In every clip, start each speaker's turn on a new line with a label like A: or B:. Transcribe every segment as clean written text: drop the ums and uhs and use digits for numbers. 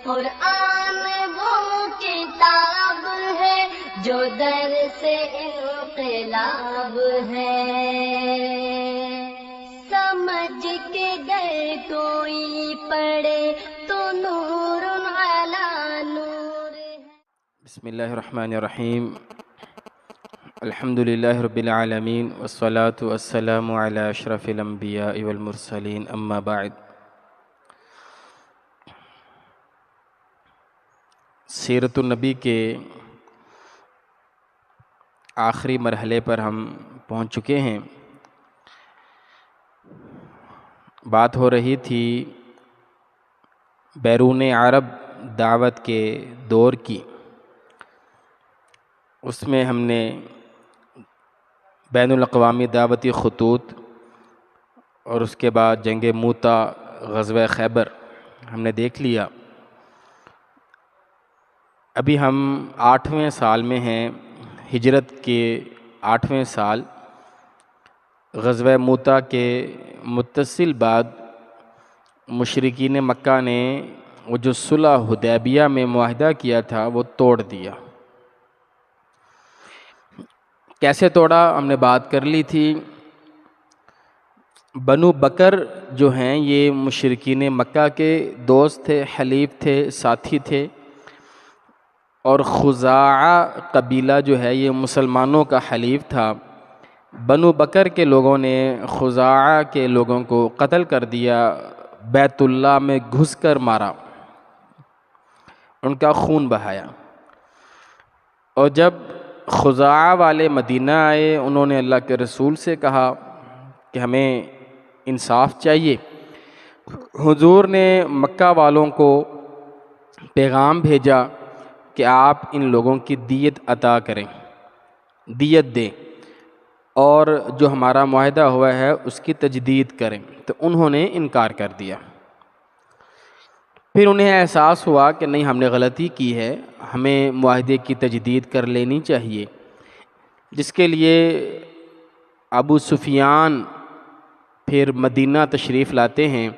A: قرآن وہ کتاب ہے جو درس انقلاب ہے، سمجھ کے گر کوئی پڑھے تو نور علی نور ہے۔
B: بسم اللہ الرحمن الرحیم، الحمد للہ رب العالمین، والصلاة والسلام علی اشرف الانبیاء والمرسلین، اما بعد۔ سیرت النبی کے آخری مرحلے پر ہم پہنچ چکے ہیں۔ بات ہو رہی تھی بیرون عرب دعوت کے دور کی، اس میں ہم نے بین الاقوامی دعوتی خطوط اور اس کے بعد جنگ موتا، غزوہ خیبر ہم نے دیکھ لیا۔ ابھی ہم 8ویں سال میں ہیں، ہجرت کے 8ویں سال۔ غزوہ موتا کے متصل بعد مشرکین مکہ نے وہ جو صلح حدیبیہ میں معاہدہ کیا تھا وہ توڑ دیا۔ کیسے توڑا ہم نے بات کر لی تھی۔ بنو بکر جو ہیں یہ مشرکین مکہ کے دوست تھے، حلیف تھے، ساتھی تھے، اور خزاعہ قبیلہ جو ہے یہ مسلمانوں کا حلیف تھا۔ بنو بکر کے لوگوں نے خزاعہ کے لوگوں کو قتل کر دیا، بیت اللہ میں گھس کر مارا، ان کا خون بہایا۔ اور جب خزاعہ والے مدینہ آئے، انہوں نے اللہ کے رسول سے کہا کہ ہمیں انصاف چاہیے۔ حضور نے مکہ والوں کو پیغام بھیجا کہ آپ ان لوگوں کی دیت عطا کریں، دیت دیں، اور جو ہمارا معاہدہ ہوا ہے اس کی تجدید کریں۔ تو انہوں نے انکار کر دیا۔ پھر انہیں احساس ہوا کہ نہیں، ہم نے غلطی کی ہے، ہمیں معاہدے کی تجدید کر لینی چاہیے، جس کے لیے ابو سفیان پھر مدینہ تشریف لاتے ہیں،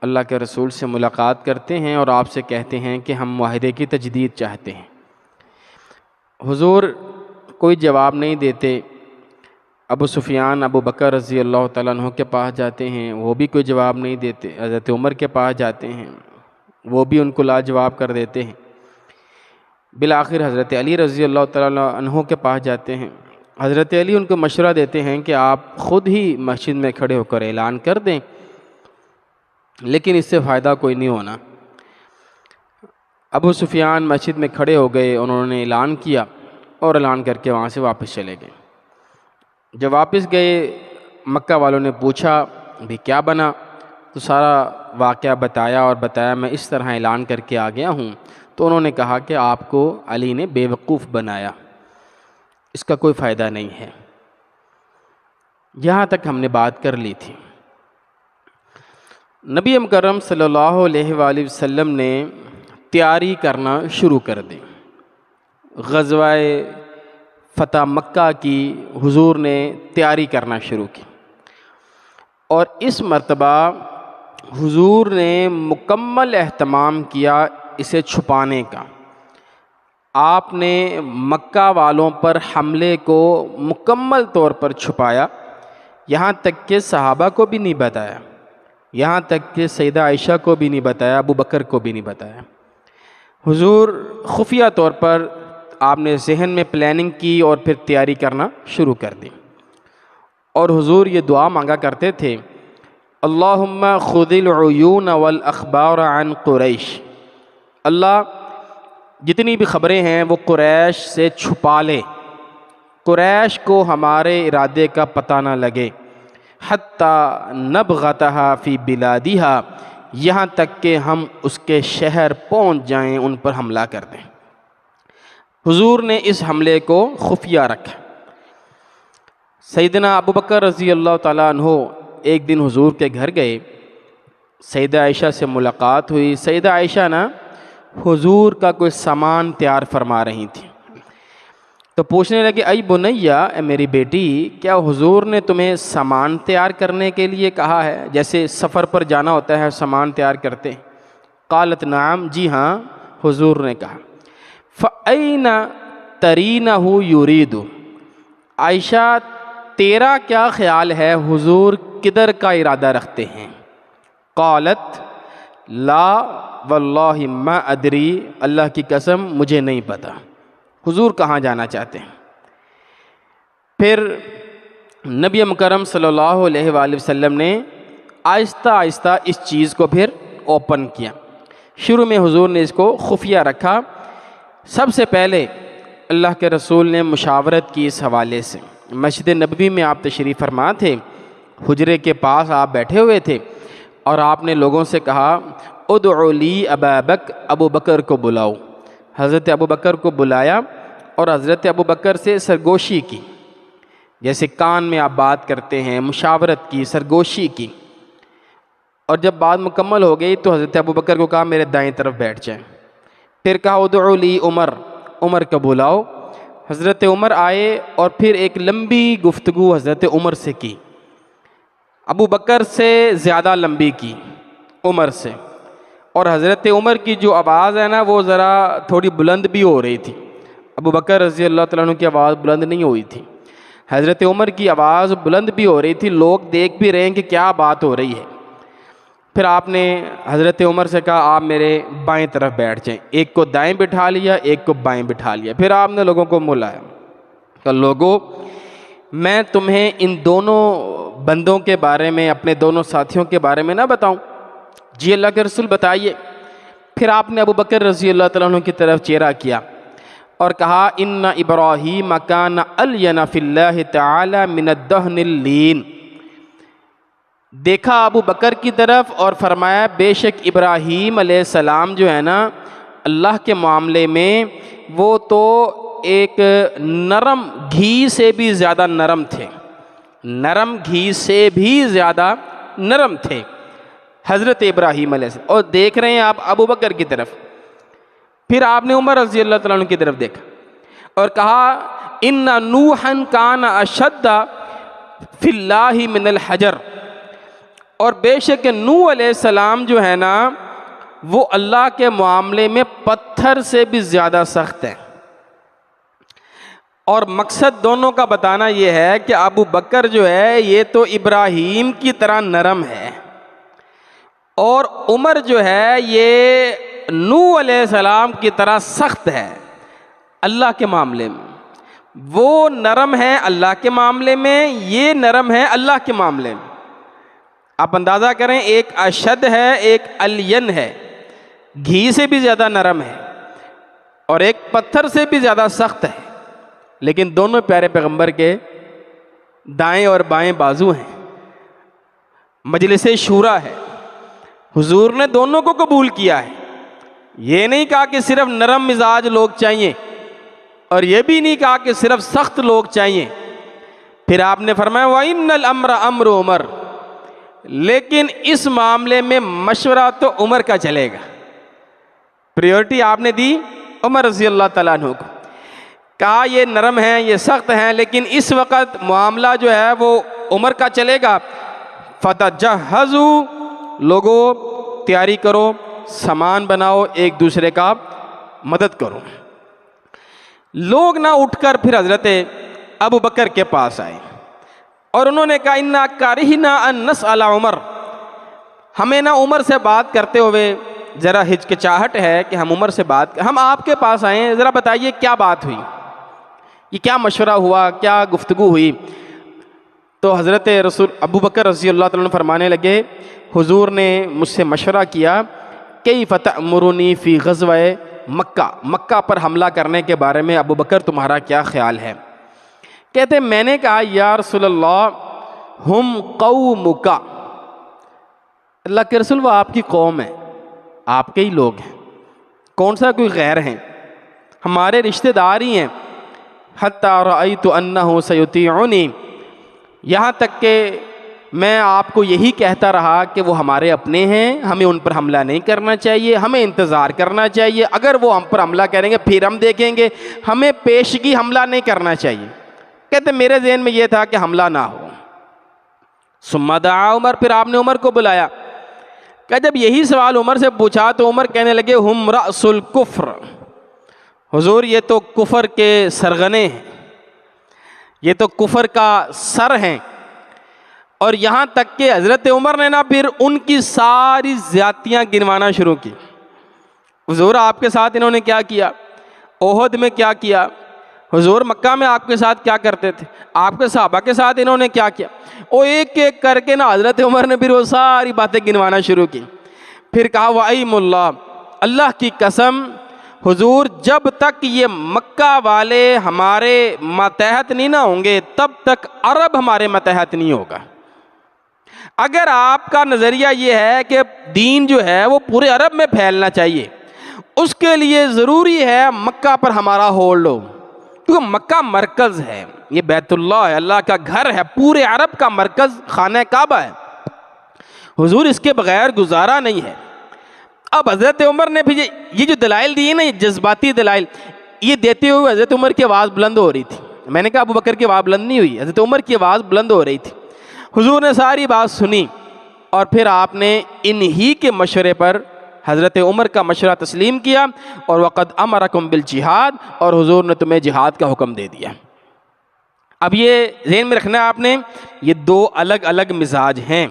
B: اللہ کے رسول سے ملاقات کرتے ہیں اور آپ سے کہتے ہیں کہ ہم معاہدے کی تجدید چاہتے ہیں۔ حضور کوئی جواب نہیں دیتے۔ ابو سفیان ابو بکر رضی اللہ تعالیٰ عنہ کے پاس جاتے ہیں، وہ بھی کوئی جواب نہیں دیتے۔ حضرت عمر کے پاس جاتے ہیں، وہ بھی ان کو لاجواب کر دیتے ہیں۔ بالآخر حضرت علی رضی اللہ تعالیٰ عنہ کے پاس جاتے ہیں۔ حضرت علی ان کو مشورہ دیتے ہیں کہ آپ خود ہی مسجد میں کھڑے ہو کر اعلان کر دیں، لیکن اس سے فائدہ کوئی نہیں ہونا۔ ابو سفیان مسجد میں کھڑے ہو گئے، انہوں نے اعلان کیا اور اعلان کر کے وہاں سے واپس چلے گئے۔ جب واپس گئے، مکہ والوں نے پوچھا بھی کیا بنا، تو سارا واقعہ بتایا اور بتایا میں اس طرح اعلان کر کے آ گیا ہوں۔ تو انہوں نے کہا کہ آپ کو علی نے بے وقوف بنایا، اس کا کوئی فائدہ نہیں ہے۔ یہاں تک ہم نے بات کر لی تھی۔ نبی مکرم صلی اللہ علیہ وآلہ وسلم نے تیاری کرنا شروع کر دی۔ غزوہ فتح مکہ کی حضور نے تیاری کرنا شروع کی، اور اس مرتبہ حضور نے مکمل اہتمام کیا اسے چھپانے کا۔ آپ نے مکہ والوں پر حملے کو مکمل طور پر چھپایا، یہاں تک کہ صحابہ کو بھی نہیں بتایا، یہاں تک کہ سیدہ عائشہ کو بھی نہیں بتایا، ابو بکر کو بھی نہیں بتایا۔ حضور خفیہ طور پر آپ نے ذہن میں پلاننگ کی اور پھر تیاری کرنا شروع کر دی۔ اور حضور یہ دعا مانگا کرتے تھے، اللہم خذ العیون والاخبار عن قریش، اللہ جتنی بھی خبریں ہیں وہ قریش سے چھپا لے، قریش کو ہمارے ارادے کا پتہ نہ لگے، حتی نبغتہا فی بلادہا، یہاں تک کہ ہم اس کے شہر پہنچ جائیں، ان پر حملہ کر دیں۔ حضور نے اس حملے کو خفیہ رکھا۔ سیدنا ابو بکر رضی اللہ تعالیٰ عنہ ایک دن حضور کے گھر گئے، سیدہ عائشہ سے ملاقات ہوئی۔ سیدہ عائشہ نا حضور کا کوئی سامان تیار فرما رہی تھی، تو پوچھنے لگے ای بنیا، اے میری بیٹی، کیا حضور نے تمہیں سامان تیار کرنے کے لیے کہا ہے؟ جیسے سفر پر جانا ہوتا ہے سامان تیار کرتے ہیں۔ قالت نعم، جی ہاں حضور نے کہا۔ فَأَيْنَ تَرِينَهُ يُرِيدُ، عائشہ تیرا کیا خیال ہے حضور کدھر کا ارادہ رکھتے ہیں؟ قالت لا واللہ ما ادری، اللہ کی قسم مجھے نہیں پتا حضور کہاں جانا چاہتے ہیں۔ پھر نبی مکرم صلی اللہ علیہ وآلہ وسلم نے آہستہ آہستہ اس چیز کو پھر اوپن کیا۔ شروع میں حضور نے اس کو خفیہ رکھا۔ سب سے پہلے اللہ کے رسول نے مشاورت کی اس حوالے سے۔ مسجد نبوی میں آپ تشریف فرما تھے، حجرے کے پاس آپ بیٹھے ہوئے تھے اور آپ نے لوگوں سے کہا ادعو لی ابا بکر، ابو بکر کو بلاؤ۔ حضرت ابو بکر کو بلایا اور حضرت ابو بکر سے سرگوشی کی، جیسے کان میں آپ بات کرتے ہیں، مشاورت کی، سرگوشی کی۔ اور جب بات مکمل ہو گئی تو حضرت ابو بکر کو کہا میرے دائیں طرف بیٹھ جائیں۔ پھر کہا ادعو لی عمر، عمر کو بلاؤ۔ حضرت عمر آئے اور پھر ایک لمبی گفتگو حضرت عمر سے کی، ابو بکر سے زیادہ لمبی کی عمر سے، اور حضرت عمر کی جو آواز ہے نا وہ ذرا تھوڑی بلند بھی ہو رہی تھی۔ ابو بکر رضی اللہ تعالیٰ عنہ کی آواز بلند نہیں ہوئی تھی، حضرت عمر کی آواز بلند بھی ہو رہی تھی، لوگ دیکھ بھی رہے ہیں کہ کیا بات ہو رہی ہے۔ پھر آپ نے حضرت عمر سے کہا آپ میرے بائیں طرف بیٹھ جائیں، ایک کو دائیں بٹھا لیا، ایک کو بائیں بٹھا لیا۔ پھر آپ نے لوگوں کو بلایا کہ لوگوں میں تمہیں ان دونوں بندوں کے بارے میں، اپنے دونوں ساتھیوں کے بارے میں نہ بتاؤں؟ جی اللہ کے رسول بتائیے۔ پھر آپ نے ابو بکر رضی اللہ تعالیٰ عنہ کی طرف چہرہ کیا اور کہا ان ابراہیم کان الین فی اللہ تعالی من الدہن اللین۔ دیکھا ابو بکر کی طرف اور فرمایا بے شک ابراہیم علیہ السلام جو ہے نا اللہ کے معاملے میں وہ تو ایک نرم گھی سے بھی زیادہ نرم تھے، نرم گھی سے بھی زیادہ نرم تھے حضرت ابراہیم علیہ السلام۔ اور دیکھ رہے ہیں آپ ابو بکر کی طرف۔ پھر آپ نے عمر رضی اللہ تعالیٰ عنہ کی طرف دیکھا اور کہا ان نوحا کان اشد فی اللہ من الحجر، اور بے شک نوح علیہ السلام جو ہے نا وہ اللہ کے معاملے میں پتھر سے بھی زیادہ سخت ہے۔ اور مقصد دونوں کا بتانا یہ ہے کہ ابو بکر جو ہے یہ تو ابراہیم کی طرح نرم ہے، اور عمر جو ہے یہ نوح علیہ السلام کی طرح سخت ہے اللہ کے معاملے میں۔ وہ نرم ہے اللہ کے معاملے میں، یہ نرم ہے اللہ کے معاملے میں۔ آپ اندازہ کریں، ایک اشد ہے، ایک الین ہے، گھی سے بھی زیادہ نرم ہے، اور ایک پتھر سے بھی زیادہ سخت ہے، لیکن دونوں پیارے پیغمبر کے دائیں اور بائیں بازو ہیں، مجلس شورا ہے۔ حضور نے دونوں کو قبول کیا ہے، یہ نہیں کہا کہ صرف نرم مزاج لوگ چاہیے، اور یہ بھی نہیں کہا کہ صرف سخت لوگ چاہیے۔ پھر آپ نے فرمایا وَإِنَّ الْأَمْرَ أَمْرُ عُمَرَ، لیکن اس معاملے میں مشورہ تو عمر کا چلے گا۔ پریورٹی آپ نے دی عمر رضی اللہ تعالیٰ عنہ کو، کہا یہ نرم ہیں، یہ سخت ہیں، لیکن اس وقت معاملہ جو ہے وہ عمر کا چلے گا۔ فَتَجَهَّزُوا، لوگوں تیاری کرو، سامان بناؤ، ایک دوسرے کا مدد کرو۔ لوگ نہ اٹھ کر پھر حضرت ابو بکر کے پاس آئے اور انہوں نے کہا اِنَّا كَرِهْنَا أَن نَسْأَلَ عمر، ہمیں نہ عمر سے بات کرتے ہوئے ذرا ہچکچاہٹ ہے کہ ہم عمر سے بات ہم آپ کے پاس آئے ہیں، ذرا بتائیے کیا بات ہوئی، یہ کیا مشورہ ہوا، کیا گفتگو ہوئی؟ تو حضرت رسول ابو بکر رضی اللہ تعالیٰ عنہ فرمانے لگے حضور نے مجھ سے مشورہ کیا کیف تأمرنی فی غزوہ مکہ، مکہ پر حملہ کرنے کے بارے میں ابو بکر تمہارا کیا خیال ہے؟ کہتے میں نے کہا یا رسول اللہ ہم قومک، اللہ کے رسول وہ آپ کی قوم ہے، آپ کے ہی لوگ ہیں، کون سا کوئی غیر ہیں، ہمارے رشتہ دار ہی ہیں۔ حتی رأیت انہ سیطیعنی، یہاں تک کہ میں آپ کو یہی کہتا رہا کہ وہ ہمارے اپنے ہیں، ہمیں ان پر حملہ نہیں کرنا چاہیے، ہمیں انتظار کرنا چاہیے، اگر وہ ہم پر حملہ کریں گے پھر ہم دیکھیں گے، ہمیں پیشگی حملہ نہیں کرنا چاہیے۔ کہتے میرے ذہن میں یہ تھا کہ حملہ نہ ہو۔ ثم دعا عمر، پھر آپ نے عمر کو بلایا، کہ جب یہی سوال عمر سے پوچھا تو عمر کہنے لگے ہم رأس الکفر، حضور یہ تو کفر کے سرغنے ہیں، یہ تو کفر کا سر ہیں۔ اور یہاں تک کہ حضرت عمر نے نا پھر ان کی ساری زیادتیاں گنوانا شروع کی۔ حضور آپ کے ساتھ انہوں نے کیا کیا، احد میں کیا کیا، حضور مکہ میں آپ کے ساتھ کیا کرتے تھے، آپ کے صحابہ کے ساتھ انہوں نے کیا کیا، وہ ایک ایک کر کے نا حضرت عمر نے پھر وہ ساری باتیں گنوانا شروع کی۔ پھر کہا وَأَيْمُ اللَّهِ، اللہ کی قسم حضور جب تک یہ مکہ والے ہمارے ماتحت نہیں نہ ہوں گے تب تک عرب ہمارے ماتحت نہیں ہوگا۔ اگر آپ کا نظریہ یہ ہے کہ دین جو ہے وہ پورے عرب میں پھیلنا چاہیے، اس کے لیے ضروری ہے مکہ پر ہمارا ہولڈ ہو، کیونکہ مکہ مرکز ہے، یہ بیت اللہ ہے، اللہ کا گھر ہے، پورے عرب کا مرکز خانہ کعبہ ہے، حضور اس کے بغیر گزارا نہیں ہے۔ اب حضرت عمر نے بھی یہ جو دلائل دی نا، یہ جذباتی دلائل، یہ دیتے ہوئے حضرت عمر کی آواز بلند ہو رہی تھی۔ میں نے کہا ابو بکر کی آواز بلند نہیں ہوئی، حضرت عمر کی آواز بلند ہو رہی تھی۔ حضور نے ساری بات سنی اور پھر آپ نے انہی کے مشورے پر حضرت عمر کا مشورہ تسلیم کیا، اور وقد امرکم بالجہاد، اور حضور نے تمہیں جہاد کا حکم دے دیا۔ اب یہ ذہن میں رکھنا ہے آپ نے، یہ دو الگ الگ مزاج ہیں،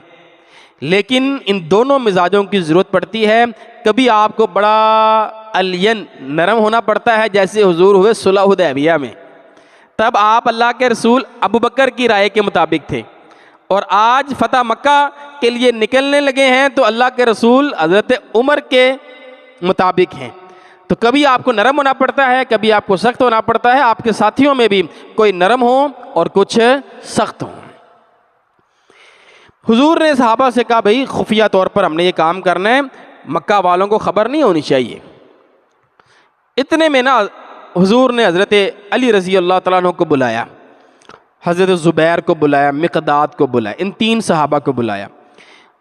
B: لیکن ان دونوں مزاجوں کی ضرورت پڑتی ہے۔ کبھی آپ کو بڑا الین نرم ہونا پڑتا ہے، جیسے حضور ہوئے صلح حدیبیہ میں، تب آپ اللہ کے رسول ابو بکر کی رائے کے مطابق تھے، اور آج فتح مکہ کے لیے نکلنے لگے ہیں تو اللہ کے رسول حضرت عمر کے مطابق ہیں۔ تو کبھی آپ کو نرم ہونا پڑتا ہے، کبھی آپ کو سخت ہونا پڑتا ہے، آپ کے ساتھیوں میں بھی کوئی نرم ہو اور کچھ سخت ہو۔ حضور نے صحابہ سے کہا بھائی خفیہ طور پر ہم نے یہ کام کرنا ہے، مکہ والوں کو خبر نہیں ہونی چاہیے۔ اتنے میں نا حضور نے حضرت علی رضی اللہ تعالیٰ عنہ کو بلایا، حضرت زبیر کو بلایا، مقداد کو بلایا، ان تین صحابہ کو بلایا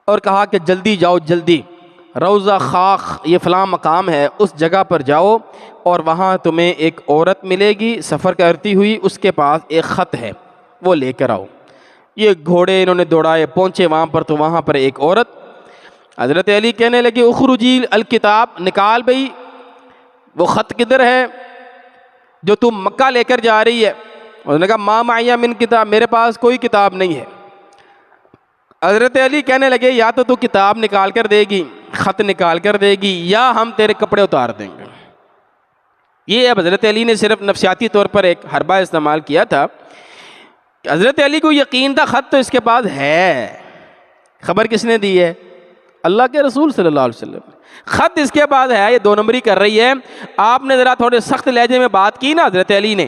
B: اور کہا کہ جلدی جاؤ، جلدی روضہ خاخ یہ فلاں مقام ہے، اس جگہ پر جاؤ اور وہاں تمہیں ایک عورت ملے گی سفر کرتی ہوئی، اس کے پاس ایک خط ہے، وہ لے کر آؤ۔ یہ گھوڑے انہوں نے دوڑائے، پہنچے وہاں پر تو وہاں پر ایک عورت، حضرت علی کہنے لگے اخرجی الکتاب، نکال بھئی وہ خط کدھر ہے جو تم مکہ لے کر جا رہی ہے؟ انہوں نے کہا ما معی من کتاب، میرے پاس کوئی کتاب نہیں ہے۔ حضرت علی کہنے لگے یا تو تو کتاب نکال کر دے گی، خط نکال کر دے گی، یا ہم تیرے کپڑے اتار دیں گے۔ یہ اب حضرت علی نے صرف نفسیاتی طور پر ایک حربہ استعمال کیا تھا۔ حضرت علی کو یقین تھا خط تو اس کے پاس ہے، خبر کس نے دی ہے؟ اللہ کے رسول صلی اللہ علیہ وسلم۔ خط اس کے پاس ہے، یہ دو نمبری کر رہی ہے۔ آپ نے ذرا تھوڑے سخت لہجے میں بات کی نا حضرت علی نے،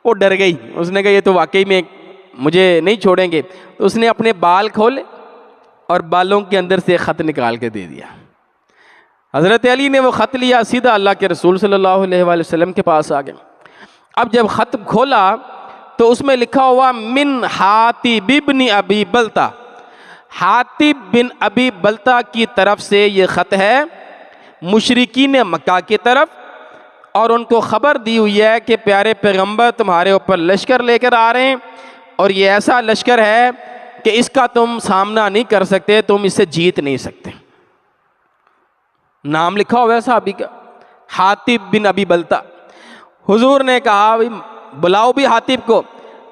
B: وہ ڈر گئی، اس نے کہا یہ تو واقعی میں مجھے نہیں چھوڑیں گے، تو اس نے اپنے بال کھولے اور بالوں کے اندر سے خط نکال کے دے دیا۔ حضرت علی نے وہ خط لیا، سیدھا اللہ کے رسول صلی اللہ علیہ وآلہ وسلم کے پاس آ گئے۔ اب جب خط کھولا تو اس میں لکھا ہوا من حاتب بن ابی بلتہ، حاتب بن ابی بلتہ کی طرف سے یہ خط ہے مشرکین مکہ کی طرف، اور ان کو خبر دی ہوئی ہے کہ پیارے پیغمبر تمہارے اوپر لشکر لے کر آ رہے ہیں، اور یہ ایسا لشکر ہے کہ اس کا تم سامنا نہیں کر سکتے، تم اسے جیت نہیں سکتے۔ نام لکھا ہوا ہے صحابی کا، حاتب بن ابی بلتہ۔ حضور نے کہا بلاؤ بھی حاتب کو۔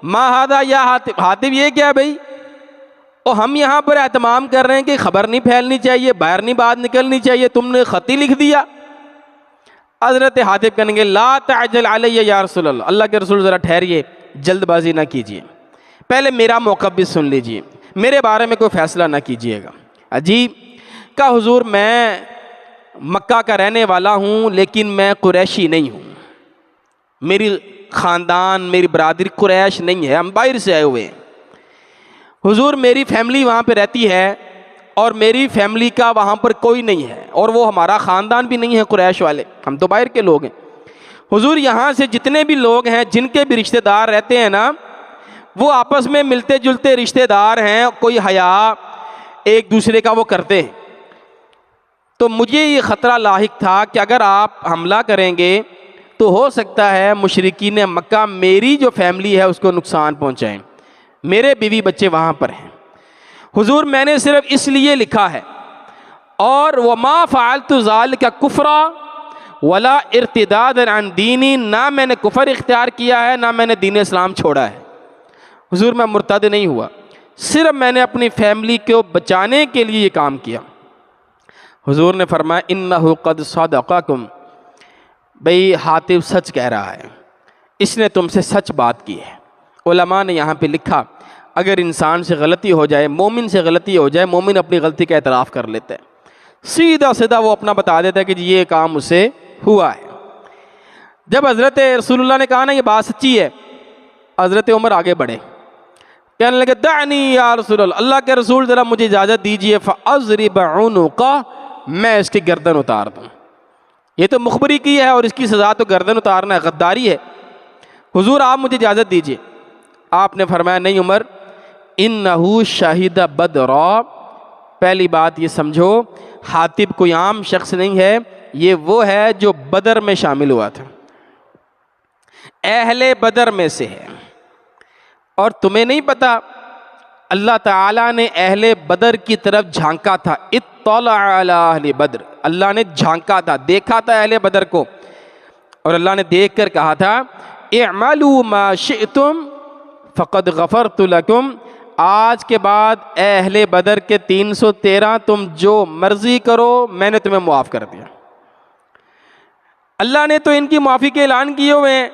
B: ما ھذا یا حاتب، حاتب یہ کیا بھائی؟ اور ہم یہاں پر اہتمام کر رہے ہیں کہ خبر نہیں پھیلنی چاہیے، باہر نہیں بات نکلنی چاہیے، تم نے خط ہی لکھ دیا۔ حضرت حاتب کہیں گے لا تعجل علی یا رسول اللہ، اللہ کے رسول ذرا ٹھہریے، جلد بازی نہ کیجیے، پہلے میرا موقف بھی سن لیجیے، میرے بارے میں کوئی فیصلہ نہ کیجیے گا۔ عجیب کہا حضور میں مکہ کا رہنے والا ہوں لیکن میں قریشی نہیں ہوں، میری خاندان میری برادری قریش نہیں ہے، ہم باہر سے آئے ہوئے ہیں۔ حضور میری فیملی وہاں پہ رہتی ہے اور میری فیملی کا وہاں پر کوئی نہیں ہے، اور وہ ہمارا خاندان بھی نہیں ہے قریش والے، ہم تو باہر کے لوگ ہیں۔ حضور یہاں سے جتنے بھی لوگ ہیں جن کے بھی رشتہ دار رہتے ہیں نا، وہ آپس میں ملتے جلتے رشتہ دار ہیں، کوئی حیا ایک دوسرے کا وہ کرتے ہیں۔ تو مجھے یہ خطرہ لاحق تھا کہ اگر آپ حملہ کریں گے تو ہو سکتا ہے مشرکین مکہ میری جو فیملی ہے اس کو نقصان پہنچائیں، میرے بیوی بچے وہاں پر ہیں۔ حضور میں نے صرف اس لیے لکھا ہے، اور وما فعلت ذلک کفرا ولا ارتدادا عن دینی، نہ میں نے کفر اختیار کیا ہے نہ میں نے دین اسلام چھوڑا ہے۔ حضور میں مرتد نہیں ہوا، صرف میں نے اپنی فیملی کو بچانے کے لیے یہ کام کیا۔ حضور نے فرمایا انہ قد صدقکم، بھئی حاتب سچ کہہ رہا ہے، اس نے تم سے سچ بات کی ہے۔ علماء نے یہاں پہ لکھا اگر انسان سے غلطی ہو جائے، مومن سے غلطی ہو جائے، مومن اپنی غلطی کا اعتراف کر لیتا ہے، سیدھا سیدھا وہ اپنا بتا دیتا ہے کہ جی یہ کام اس سے ہوا ہے۔ جب حضرت رسول اللہ نے کہا نا یہ بات سچی ہے، حضرت عمر آگے بڑھے، کہنے لگے دعنی یا رسول اللہ، اللہ کے رسول ذرا مجھے اجازت دیجئے، فاضرب عنقہ، میں اس کی گردن اتار دوں۔ یہ تو مخبری کی ہے اور اس کی سزا تو گردن اتارنا ہے، غداری ہے، حضور آپ مجھے اجازت دیجئے۔ آپ نے فرمایا نہیں عمر، انہو شہید بدر، پہلی بات یہ سمجھو حاتب کوئی عام شخص نہیں ہے، یہ وہ ہے جو بدر میں شامل ہوا تھا، اہل بدر میں سے ہے۔ اور تمہیں نہیں پتا اللہ تعالیٰ نے اہل بدر کی طرف جھانکا تھا، اطلع علی اہل بدر، اللہ نے جھانکا تھا، دیکھا تھا اہل بدر کو، اور اللہ نے دیکھ کر کہا تھا اعملوا ما شئتم فقد غفرت لکم، آج کے بعد اہل بدر کے 313 تم جو مرضی کرو میں نے تمہیں معاف کر دیا۔ اللہ نے تو ان کی معافی کے اعلان کیے ہوئے ہیں،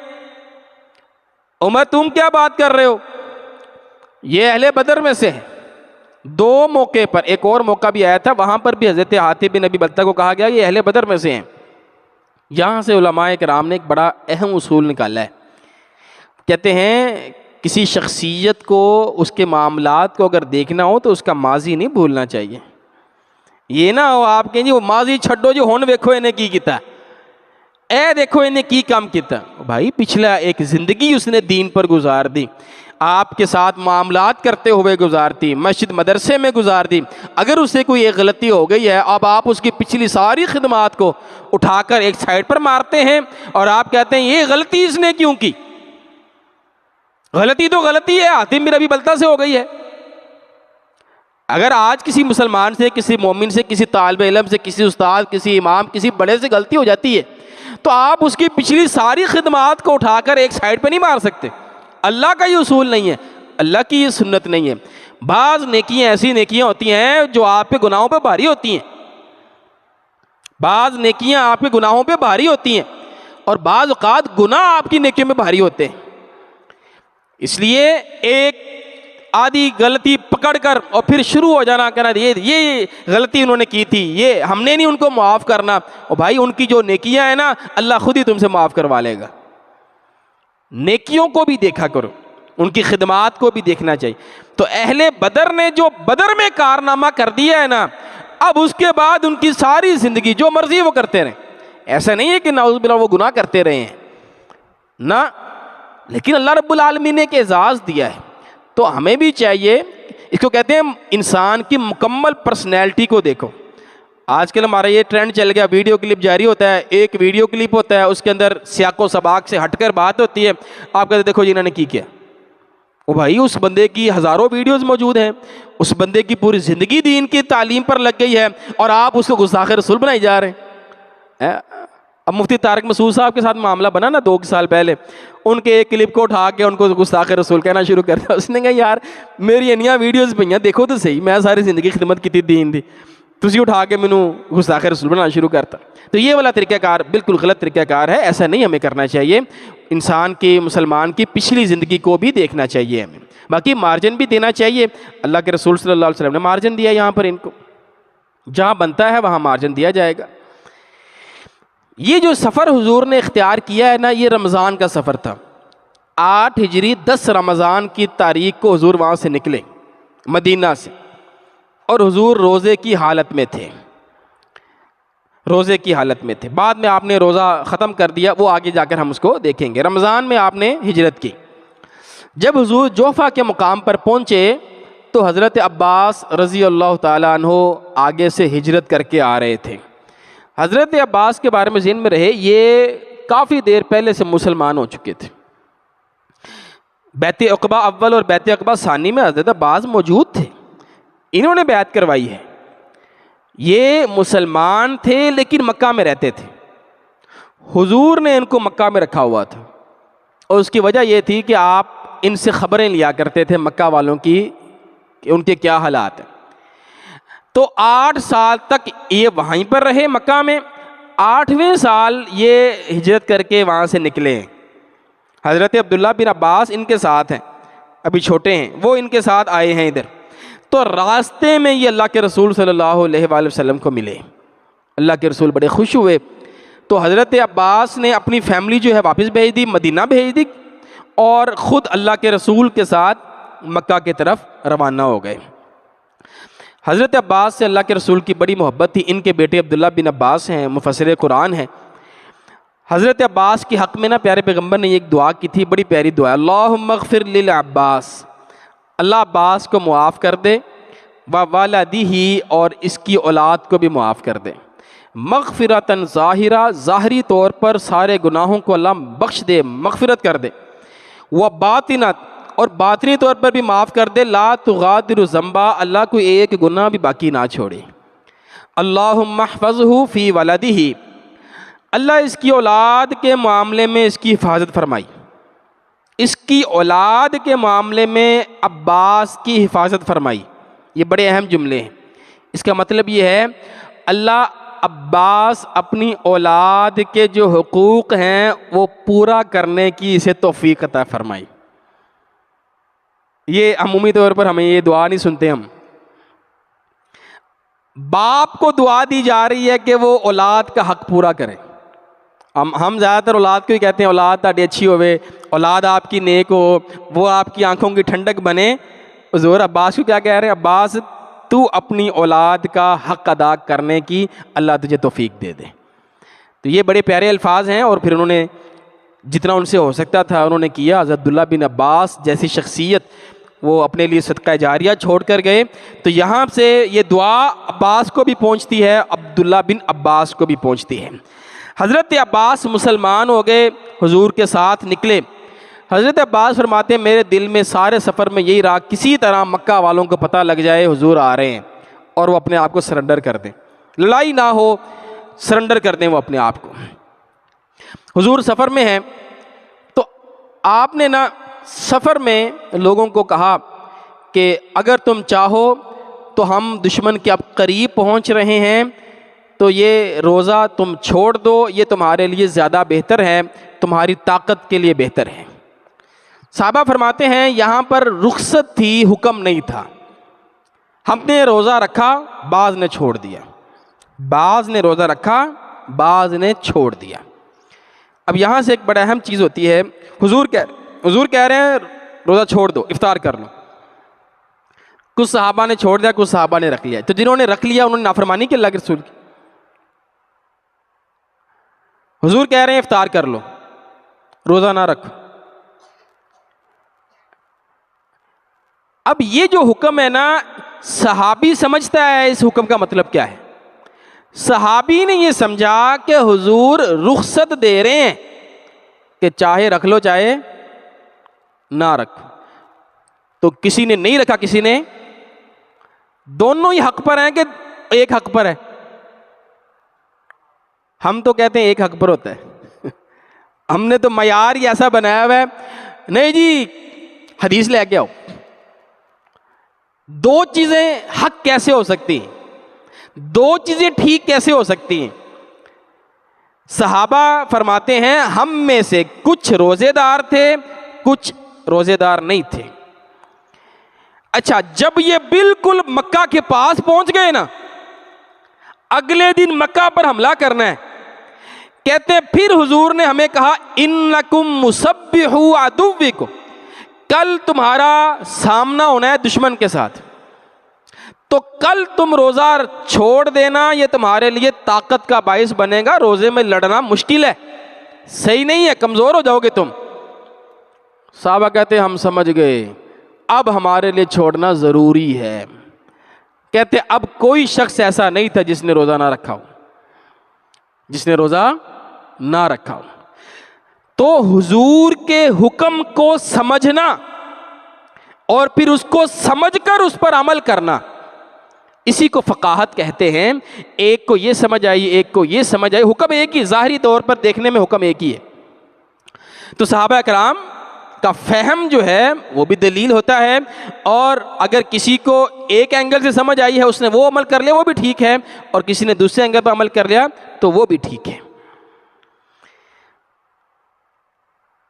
B: عمر تم کیا بات کر رہے ہو؟ یہ اہل بدر میں سے ہے۔ دو موقع پر، ایک اور موقع بھی آیا تھا، وہاں پر بھی حضرت حاتب بن ابی بلتہ کو کہا گیا یہ اہل بدر میں سے ہیں۔ یہاں سے علماء کرام نے ایک بڑا اہم اصول نکالا ہے، کہتے ہیں کسی شخصیت کو، اس کے معاملات کو اگر دیکھنا ہو تو اس کا ماضی نہیں بھولنا چاہیے۔ یہ نہ ہو آپ کہیں جی وہ ماضی چھڈو جو ہن ویکھو انہیں کی کیتا، اے دیکھو انہیں کی کام کیتا، بھائی پچھلا ایک زندگی اس نے دین پر گزار دی، آپ کے ساتھ معاملات کرتے ہوئے گزارتی، مسجد مدرسے میں گزار دی، اگر اس سے کوئی ایک غلطی ہو گئی ہے اب آپ اس کی پچھلی ساری خدمات کو اٹھا کر ایک سائڈ پر مارتے ہیں اور آپ کہتے ہیں یہ غلطی اس نے کیوں کی؟ غلطی تو غلطی ہے، حاتب بن ابی بلتہ سے ہو گئی ہے۔ اگر آج کسی مسلمان سے، کسی مومن سے، کسی طالب علم سے، کسی استاد، کسی امام، کسی بڑے سے غلطی ہو جاتی ہے تو آپ اس کی پچھلی ساری خدمات کو اٹھا کر ایک سائڈ پہ نہیں مار سکتے۔ اللہ کا یہ اصول نہیں ہے، اللہ کی یہ سنت نہیں ہے۔ بعض نیکیاں ایسی نیکیاں ہوتی ہیں جو آپ کے گناہوں پہ بھاری ہوتی ہیں، بعض نیکیاں آپ کے گناہوں پہ بھاری ہوتی ہیں اور بعض اوقات گناہ آپ کی نیکیوں میں بھاری ہوتے ہیں۔ اس لیے ایک آدھی غلطی پکڑ کر اور پھر شروع ہو جانا کہنا یہ غلطی انہوں نے کی تھی، یہ ہم نے نہیں ان کو معاف کرنا، اور بھائی ان کی جو نیکیاں ہیں نا اللہ خود ہی تم سے معاف کروا لے گا۔ نیکیوں کو بھی دیکھا کرو، ان کی خدمات کو بھی دیکھنا چاہیے۔ تو اہل بدر نے جو بدر میں کارنامہ کر دیا ہے نا، اب اس کے بعد ان کی ساری زندگی جو مرضی وہ کرتے رہیں، ایسا نہیں ہے کہ نعوذ باللہ وہ گناہ کرتے رہے ہیں نہ، لیکن اللہ رب العالمین نے ایک اعزاز دیا ہے، تو ہمیں بھی چاہیے، اس کو کہتے ہیں انسان کی مکمل پرسنالٹی کو دیکھو۔ آج کل ہمارا یہ ٹرینڈ چل گیا، ویڈیو کلپ جاری ہوتا ہے، ایک ویڈیو کلپ ہوتا ہے، اس کے اندر سیاق و سباق سے ہٹ کر بات ہوتی ہے، آپ کہتے ہیں دیکھو جی انہوں نے کی کیا۔ وہ بھائی اس بندے کی ہزاروں ویڈیوز موجود ہیں، اس بندے کی پوری زندگی دین کی تعلیم پر لگ گئی ہے اور آپ اس کو گستاخ رسول بنائی جا رہے ہیں۔ اب مفتی طارق مسعود صاحب کے ساتھ معاملہ بنا نا 2 سال پہلے، ان کے ایک کلپ کو اٹھا کے ان کو گستاخ رسول کہنا شروع کر دیا۔ اس نے کہا یار میری انیاں ویڈیوز پہ دیکھو تو صحیح، میں ساری زندگی خدمت کی تھی دین دی، تسی اٹھا کے مینوں گستاخ رسول بنانا شروع کرتا۔ تو یہ والا طریقہ کار بالکل غلط طریقہ کار ہے، ایسا نہیں ہمیں کرنا چاہیے۔ انسان کی، مسلمان کی پچھلی زندگی کو بھی دیکھنا چاہیے ہمیں، باقی مارجن بھی دینا چاہیے۔ اللہ کے رسول صلی اللہ علیہ وسلم نے مارجن دیا یہاں پر، ان کو جہاں بنتا ہے وہاں مارجن دیا جائے گا۔ یہ جو سفر حضور نے اختیار کیا ہے نا، یہ رمضان کا سفر تھا۔ 8 ہجری 10 رمضان کی تاریخ کو حضور وہاں سے نکلے مدینہ سے، اور حضور روزے کی حالت میں تھے، روزے کی حالت میں تھے۔ بعد میں آپ نے روزہ ختم کر دیا، وہ آگے جا کر ہم اس کو دیکھیں گے۔ رمضان میں آپ نے ہجرت کی۔ جب حضور جوفہ کے مقام پر پہنچے تو حضرت عباس رضی اللہ تعالیٰ عنہ آگے سے ہجرت کر کے آ رہے تھے۔ حضرت عباس کے بارے میں ذہن میں رہے، یہ کافی دیر پہلے سے مسلمان ہو چکے تھے۔ بیعت عقبہ اول اور بیعت عقبہ ثانی میں حضرت عباس موجود تھے، انہوں نے بیعت کروائی ہے۔ یہ مسلمان تھے لیکن مکہ میں رہتے تھے، حضور نے ان کو مکہ میں رکھا ہوا تھا، اور اس کی وجہ یہ تھی کہ آپ ان سے خبریں لیا کرتے تھے مکہ والوں کی کہ ان کے کیا حالات ہیں۔ تو 8 سال تک یہ وہیں پر رہے مکہ میں، 8ویں سال یہ ہجرت کر کے وہاں سے نکلے ہیں۔ حضرت عبداللہ بن عباس ان کے ساتھ ہیں، ابھی چھوٹے ہیں، وہ ان کے ساتھ آئے ہیں ادھر۔ تو راستے میں یہ اللہ کے رسول صلی اللہ علیہ وآلہ وسلم کو ملے، اللہ کے رسول بڑے خوش ہوئے، تو حضرت عباس نے اپنی فیملی جو ہے واپس بھیج دی، مدینہ بھیج دی، اور خود اللہ کے رسول کے ساتھ مکہ کی طرف روانہ ہو گئے۔ حضرت عباس سے اللہ کے رسول کی بڑی محبت تھی، ان کے بیٹے عبداللہ بن عباس ہیں، مفسر قرآن ہیں۔ حضرت عباس کے حق میں پیارے پیغمبر نے ایک دعا کی تھی، بڑی پیاری دعا، اللہم اغفر للعباس، اللہ عباس کو معاف کر دے، ووالدہ، اور اس کی اولاد کو بھی معاف کر دے، مغفرتاً ظاہرہ، ظاہری طور پر سارے گناہوں کو اللہ بخش دے، مغفرت کر دے، وباطنۃ، اور باطنی طور پر بھی معاف کر دے، لا تغادر ذنبا، اللہ کوئی ایک گناہ بھی باقی نہ چھوڑے، اللہم احفظہ فی ولدہ، اللہ اس کی اولاد کے معاملے میں اس کی حفاظت فرمائی، اس کی اولاد کے معاملے میں عباس کی حفاظت فرمائی۔ یہ بڑے اہم جملے ہیں، اس کا مطلب یہ ہے اللہ عباس اپنی اولاد کے جو حقوق ہیں وہ پورا کرنے کی اسے توفیق عطا فرمائی۔ یہ عمومی طور پر ہمیں یہ دعا نہیں سنتے، ہم باپ کو دعا دی جا رہی ہے کہ وہ اولاد کا حق پورا کرے۔ ہم زیادہ تر اولاد کو ہی کہتے ہیں اولاد تاڑی اچھی ہوئے، اولاد آپ کی نیک ہو، وہ آپ کی آنکھوں کی ٹھنڈک بنے۔ حضور عباس کو کیا کہہ رہے ہیں؟ عباس تو اپنی اولاد کا حق ادا کرنے کی اللہ تجھے توفیق دے دے۔ تو یہ بڑے پیارے الفاظ ہیں، اور پھر انہوں نے جتنا ان سے ہو سکتا تھا انہوں نے کیا۔ حضرت عبداللہ بن عباس جیسی شخصیت وہ اپنے لیے صدقہ جاریہ چھوڑ کر گئے، تو یہاں سے یہ دعا عباس کو بھی پہنچتی ہے، عبداللہ بن عباس کو بھی پہنچتی ہے۔ حضرت عباس مسلمان ہو گئے، حضور کے ساتھ نکلے۔ حضرت عباس فرماتے ہیں میرے دل میں سارے سفر میں یہی رہا کسی طرح مکہ والوں کو پتہ لگ جائے حضور آ رہے ہیں، اور وہ اپنے آپ کو سرنڈر کر دیں، لڑائی نہ ہو، سرنڈر کر دیں وہ اپنے آپ کو۔ حضور سفر میں ہیں، تو آپ نے نا سفر میں لوگوں کو کہا کہ اگر تم چاہو تو ہم دشمن کے اب قریب پہنچ رہے ہیں، تو یہ روزہ تم چھوڑ دو، یہ تمہارے لیے زیادہ بہتر ہے، تمہاری طاقت کے لیے بہتر ہے۔ صحابہ فرماتے ہیں یہاں پر رخصت تھی، حکم نہیں تھا۔ ہم نے روزہ رکھا، بعض نے چھوڑ دیا، بعض نے روزہ رکھا، بعض نے چھوڑ دیا۔ اب یہاں سے ایک بڑا اہم چیز ہوتی ہے، حضور کہہ رہے ہیں روزہ چھوڑ دو، افطار کر لو۔ کچھ صحابہ نے چھوڑ دیا، کچھ صحابہ نے رکھ لیا، تو جنہوں نے رکھ لیا انہوں نے نافرمانی کی اللہ کے رسول کی۔ حضور کہہ رہے ہیں افطار کر لو، روزہ نہ رکھو۔ اب یہ جو حکم ہے نا، صحابی سمجھتا ہے اس حکم کا مطلب کیا ہے۔ صحابی نے یہ سمجھا کہ حضور رخصت دے رہے ہیں کہ چاہے رکھ لو چاہے نہ رکھو۔ تو کسی نے نہیں رکھا، کسی نے، دونوں ہی حق پر ہیں کہ ایک حق پر ہے؟ ہم تو کہتے ہیں ایک حق پر ہوتا ہے، ہم نے تو معیار ہی ایسا بنایا ہوا ہے، نہیں جی حدیث لے کے آؤ۔ دو چیزیں حق کیسے ہو سکتی ہیں؟ دو چیزیں ٹھیک کیسے ہو سکتی ہیں؟ صحابہ فرماتے ہیں ہم میں سے کچھ روزے دار تھے، کچھ روزے دار نہیں تھے۔ اچھا، جب یہ بالکل مکہ کے پاس پہنچ گئے نا، اگلے دن مکہ پر حملہ کرنا ہے، کہتے ہیں پھر حضور نے ہمیں کہا انکم مسبحو عدوکم، کل تمہارا سامنا ہونا ہے دشمن کے ساتھ، تو کل تم روزہ چھوڑ دینا، یہ تمہارے لیے طاقت کا باعث بنے گا، روزے میں لڑنا مشکل ہے، صحیح نہیں ہے، کمزور ہو جاؤ گے تم۔ صحابہ کہتے ہیں ہم سمجھ گئے، اب ہمارے لیے چھوڑنا ضروری ہے۔ کہتے اب کوئی شخص ایسا نہیں تھا جس نے روزہ نہ رکھا ہو، جس نے روزہ نہ رکھا ہو۔ تو حضور کے حکم کو سمجھنا اور پھر اس کو سمجھ کر اس پر عمل کرنا، اسی کو فقاہت کہتے ہیں. ایک کو یہ سمجھ آئی, ایک کو یہ سمجھ آئی, حکم ایک ہی, ظاہری طور پر دیکھنے میں حکم ایک ہی ہے. تو صحابہ کرام کا فہم جو ہے وہ بھی دلیل ہوتا ہے, اور اگر کسی کو ایک اینگل سے سمجھ آئی ہے اس نے وہ عمل کر لیا وہ بھی ٹھیک ہے, اور کسی نے دوسرے اینگل پر عمل کر لیا تو وہ بھی ٹھیک ہے.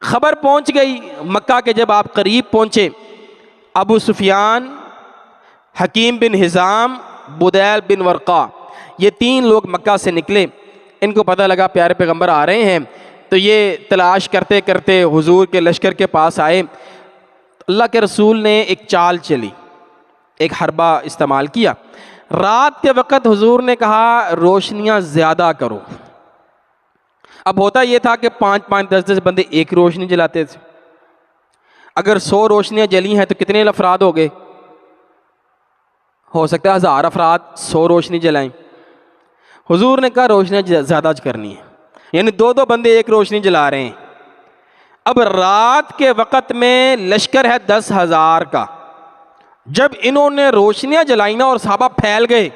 B: خبر پہنچ گئی مکہ کے, جب آپ قریب پہنچے, ابو سفیان, حکیم بن حزام, بدیل بن ورقا, یہ 3 لوگ مکہ سے نکلے. ان کو پتہ لگا پیارے پیغمبر آ رہے ہیں, تو یہ تلاش کرتے کرتے حضور کے لشکر کے پاس آئے. اللہ کے رسول نے ایک چال چلی, ایک حربہ استعمال کیا. رات کے وقت حضور نے کہا روشنیاں زیادہ کرو. اب ہوتا یہ تھا کہ 5-5 10-10 بندے ایک روشنی جلاتے تھے. اگر 100 روشنیاں جلی ہیں تو کتنے افراد ہو گئے؟ ہو سکتا ہے 1000 افراد 100 روشنی جلائیں. حضور نے کہا روشنیاں زیادہ کرنی ہے, یعنی 2 بندے ایک روشنی جلا رہے ہیں. اب رات کے وقت میں لشکر ہے 10,000 کا. جب انہوں نے روشنیاں جلائیں نا اور صحابہ پھیل گئے,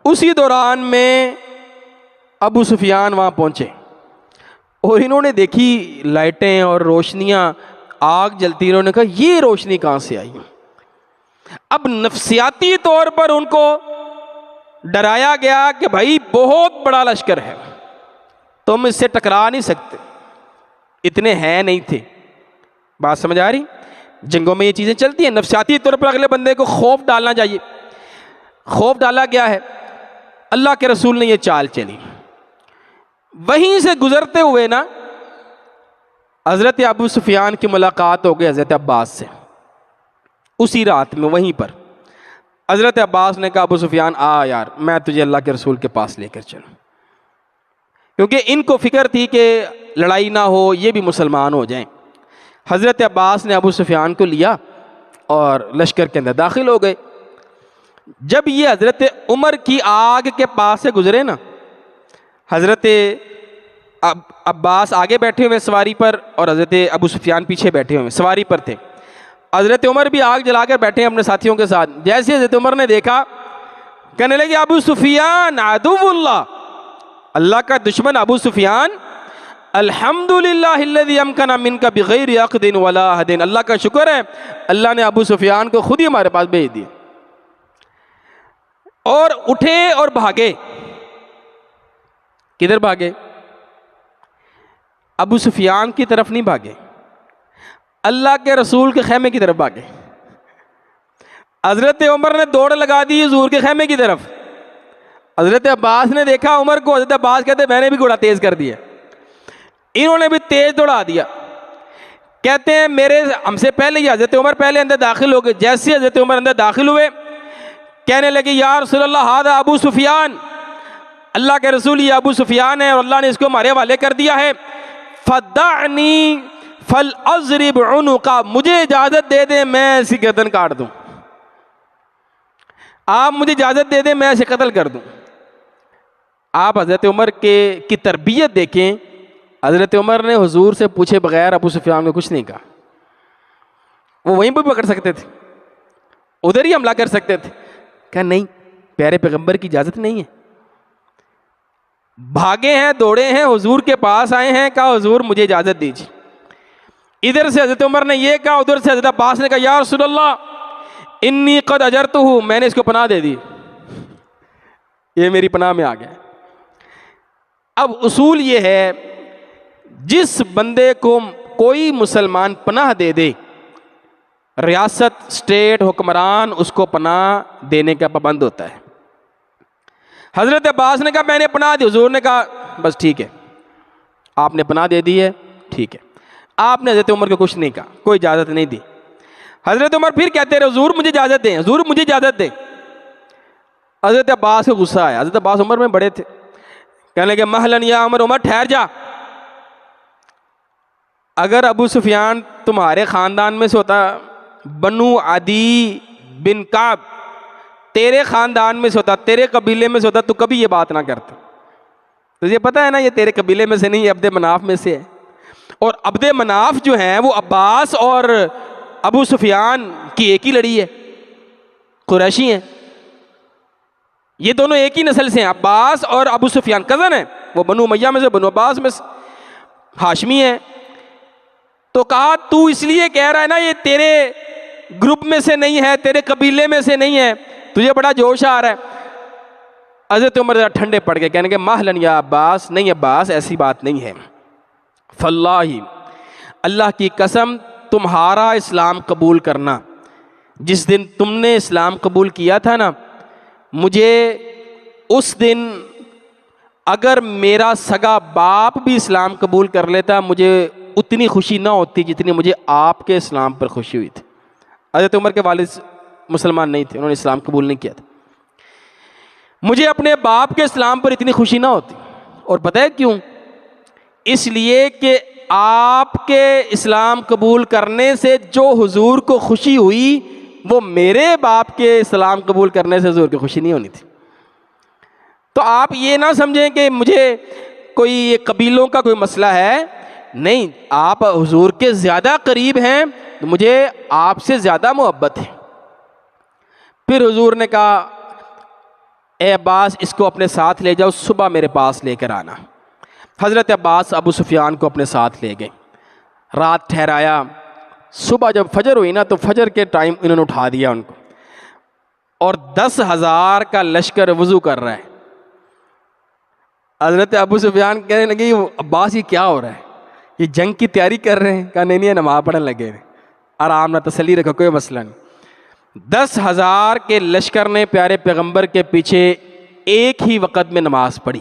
B: اسی دوران میں ابو سفیان وہاں پہنچے اور انہوں نے دیکھی لائٹیں اور روشنیاں, آگ جلتی. انہوں نے کہا یہ روشنی کہاں سے آئی؟ اب نفسیاتی طور پر ان کو ڈرایا گیا کہ بھائی بہت بڑا لشکر ہے, تم اس سے ٹکرا نہیں سکتے. اتنے ہیں نہیں تھے. بات سمجھ آ رہی؟ جنگوں میں یہ چیزیں چلتی ہیں. نفسیاتی طور پر اگلے بندے کو خوف ڈالنا چاہیے. خوف ڈالا گیا ہے. اللہ کے رسول نے یہ چال چلی. وہیں سے گزرتے ہوئے نا حضرت ابو سفیان کی ملاقات ہو گئی حضرت عباس سے. اسی رات میں وہیں پر حضرت عباس نے کہا ابو سفیان آ یار, میں تجھے اللہ کے رسول کے پاس لے کر چلوں. کیونکہ ان کو فکر تھی کہ لڑائی نہ ہو, یہ بھی مسلمان ہو جائیں. حضرت عباس نے ابو سفیان کو لیا اور لشکر کے اندر داخل ہو گئے. جب یہ حضرت عمر کی آگ کے پاس سے گزرے نا, حضرت عباس آگے بیٹھے ہوئے سواری پر اور حضرت ابو سفیان پیچھے بیٹھے ہوئے سواری پر تھے. حضرت عمر بھی آگ جلا کر بیٹھے ہیں اپنے ساتھیوں کے ساتھ. جیسے حضرت عمر نے دیکھا, کہنے لگے ابو سفیان عدو اللہ, اللہ کا دشمن ابو سفیان, الحمدللہ الذی امکن منک بغیر عقد ولا عہد, اللہ کا شکر ہے اللہ نے ابو سفیان کو خود ہی ہمارے پاس بھیج دیا. اور اٹھے اور بھاگے. کدھر بھاگے؟ ابو سفیان کی طرف نہیں بھاگے, اللہ کے رسول کے خیمے کی طرف بھاگے. حضرت عمر نے دوڑ لگا دی حضور کے خیمے کی طرف. حضرت عباس نے دیکھا عمر کو, حضرت عباس کہتے میں نے بھی گھوڑا تیز کر دیا. انہوں نے بھی تیز دوڑا دیا. کہتے ہیں ہم سے پہلے ہی حضرت عمر پہلے اندر داخل ہو گئے. جیسے حضرت عمر اندر داخل ہوئے, کہنے لگے یا رسول اللہ ھذا ابو سفیان, اللہ کے رسول یہ ابو سفیان ہے اور اللہ نے اس کو ہمارے حوالے کر دیا ہے. فدعنی فلاضرب عنقہ, مجھے اجازت دے دیں میں اس کی گردن کاٹ دوں. آپ مجھے اجازت دے دیں میں اسے قتل کر دوں. آپ حضرت عمر کی تربیت دیکھیں. حضرت عمر نے حضور سے پوچھے بغیر ابو سفیان کو کچھ نہیں کہا. وہ وہیں پہ پکڑ سکتے تھے, ادھر ہی حملہ کر سکتے تھے. کہا نہیں, پیارے پیغمبر کی اجازت نہیں ہے. بھاگے ہیں, دوڑے ہیں, حضور کے پاس آئے ہیں, کہا حضور مجھے اجازت دیجیے. ادھر سے حضرت عمر نے یہ کہا, ادھر سے حضرت عباس نے کہا یا رسول اللہ انی قد اجرتہ, میں نے اس کو پناہ دے دی, یہ میری پناہ میں آ گیا. اب اصول یہ ہے جس بندے کو کوئی مسلمان پناہ دے دے, ریاست اسٹیٹ حکمران اس کو پناہ دینے کا پابند ہوتا ہے. حضرت عباس نے کہا میں نے پناہ دی. حضور نے کہا بس ٹھیک ہے, آپ نے پناہ دے دی ہے, ٹھیک ہے. آپ نے حضرت عمر کو کچھ نہیں کہا, کوئی اجازت نہیں دی. حضرت عمر پھر کہتے رہے حضور مجھے اجازت دیں, حضور مجھے اجازت دیں. حضرت عباس کو غصہ آیا. حضرت عباس عمر میں بڑے تھے. کہنے لگے مہلن یا عمر, عمر ٹھہر جا. اگر ابو سفیان تمہارے خاندان میں سے ہوتا, بنو عدی بن کعب تیرے خاندان میں سے ہوتا, تیرے قبیلے میں سے ہوتا, تو کبھی یہ بات نہ کرتا. تجھے پتہ ہے نا یہ تیرے قبیلے میں سے نہیں, یہ عبد مناف میں سے ہے. اور عبد مناف جو ہیں وہ عباس اور ابو سفیان کی ایک ہی لڑی ہے, قریشی ہیں. یہ دونوں ایک ہی نسل سے ہیں، عباس اور ابو سفیان کزن ہیں، وہ بنو امیہ میں سے، بنو عباس میں سے، ہاشمی ہیں۔ تو کہا تو اس لیے کہہ رہا ہے نا یہ تیرے گروپ میں سے نہیں ہے، تیرے قبیلے میں سے نہیں ہے، تجھے بڑا جوش آ رہا ہے۔ حضرت عمر ذرا ٹھنڈے پڑ گئے، کہنے کہ مہلن یا عباس، نہیں عباس ایسی بات نہیں ہے، فاللہ اللہ کی قسم تمہارا اسلام قبول کرنا، جس دن تم نے اسلام قبول کیا تھا نا، مجھے اس دن اگر میرا سگا باپ بھی اسلام قبول کر لیتا مجھے اتنی خوشی نہ ہوتی جتنی مجھے آپ کے اسلام پر خوشی ہوئی تھی۔ حضرت عمر کے والد مسلمان نہیں تھے، انہوں نے اسلام قبول نہیں کیا تھا، مجھے اپنے باپ کے اسلام پر اتنی خوشی نہ ہوتی۔ اور پتہ ہے کیوں؟ اس لیے کہ آپ کے اسلام قبول کرنے سے جو حضور کو خوشی ہوئی وہ میرے باپ کے اسلام قبول کرنے سے حضور کی خوشی نہیں ہونی تھی۔ تو آپ یہ نہ سمجھیں کہ مجھے کوئی قبیلوں کا کوئی مسئلہ ہے، نہیں، آپ حضور کے زیادہ قریب ہیں، مجھے آپ سے زیادہ محبت ہے۔ پھر حضور نے کہا اے عباس اس کو اپنے ساتھ لے جاؤ، صبح میرے پاس لے کر آنا۔ حضرت عباس ابو سفیان کو اپنے ساتھ لے گئے، رات ٹھہرایا، صبح جب فجر ہوئی نا تو فجر کے ٹائم انہوں نے اٹھا دیا ان کو، اور 10,000 کا لشکر وضو کر رہا ہے۔ حضرت ابو سفیان کہنے لگے عباس یہ کیا ہو رہا ہے، یہ جنگ کی تیاری کر رہے ہیں؟ کہا نہیں نماز پڑھنے لگے ہیں، آرام نہ تسلی رکھو، کوئی مسئلہ نہیں۔ 10,000 کے لشکر نے پیارے پیغمبر کے پیچھے ایک ہی وقت میں نماز پڑھی،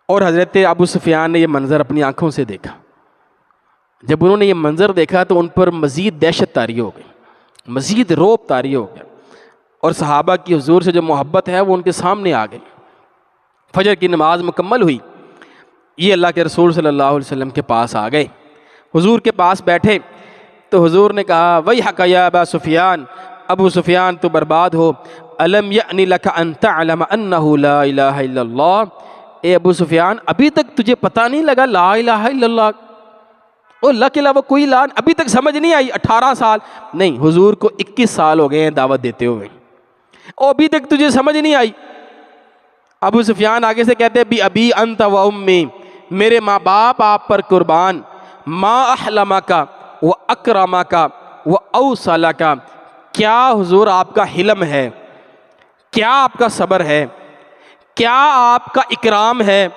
B: اور حضرت ابو سفیان نے یہ منظر اپنی آنکھوں سے دیکھا۔ جب انہوں نے یہ منظر دیکھا تو ان پر مزید دہشت طاری ہو گئی، مزید رعب طاری ہو گیا، اور صحابہ کی حضور سے جو محبت ہے وہ ان کے سامنے آ گئی۔ فجر کی نماز مکمل ہوئی، یہ اللہ کے رسول صلی اللہ علیہ وسلم کے پاس آ گئے، حضور کے پاس بیٹھے تو حضور نے کہا ویحک یا ابا سفیان، ابو سفیان تو برباد ہو، الم یأن لک ان تعلم انہ لا الہ الا اللہ، اے ابو سفیان ابھی تک تجھے پتہ نہیں لگا لا الہ الا اللہ، اللہ کے علاوہ کوئی لا، ابھی تک سمجھ نہیں آئی؟ 18 سال نہیں، حضور کو 21 سال ہو گئے ہیں دعوت دیتے ہوئے، اور ابھی تک تجھے سمجھ نہیں آئی؟ ابو سفیان آگے سے کہتے بھی ابی انت و امی، میرے ماں باپ آپ پر قربان، ما احلمک و اکرمک و اوصلک، کیا حضور آپ کا حلم ہے، کیا آپ کا صبر ہے، کیا آپ کا اکرام ہے،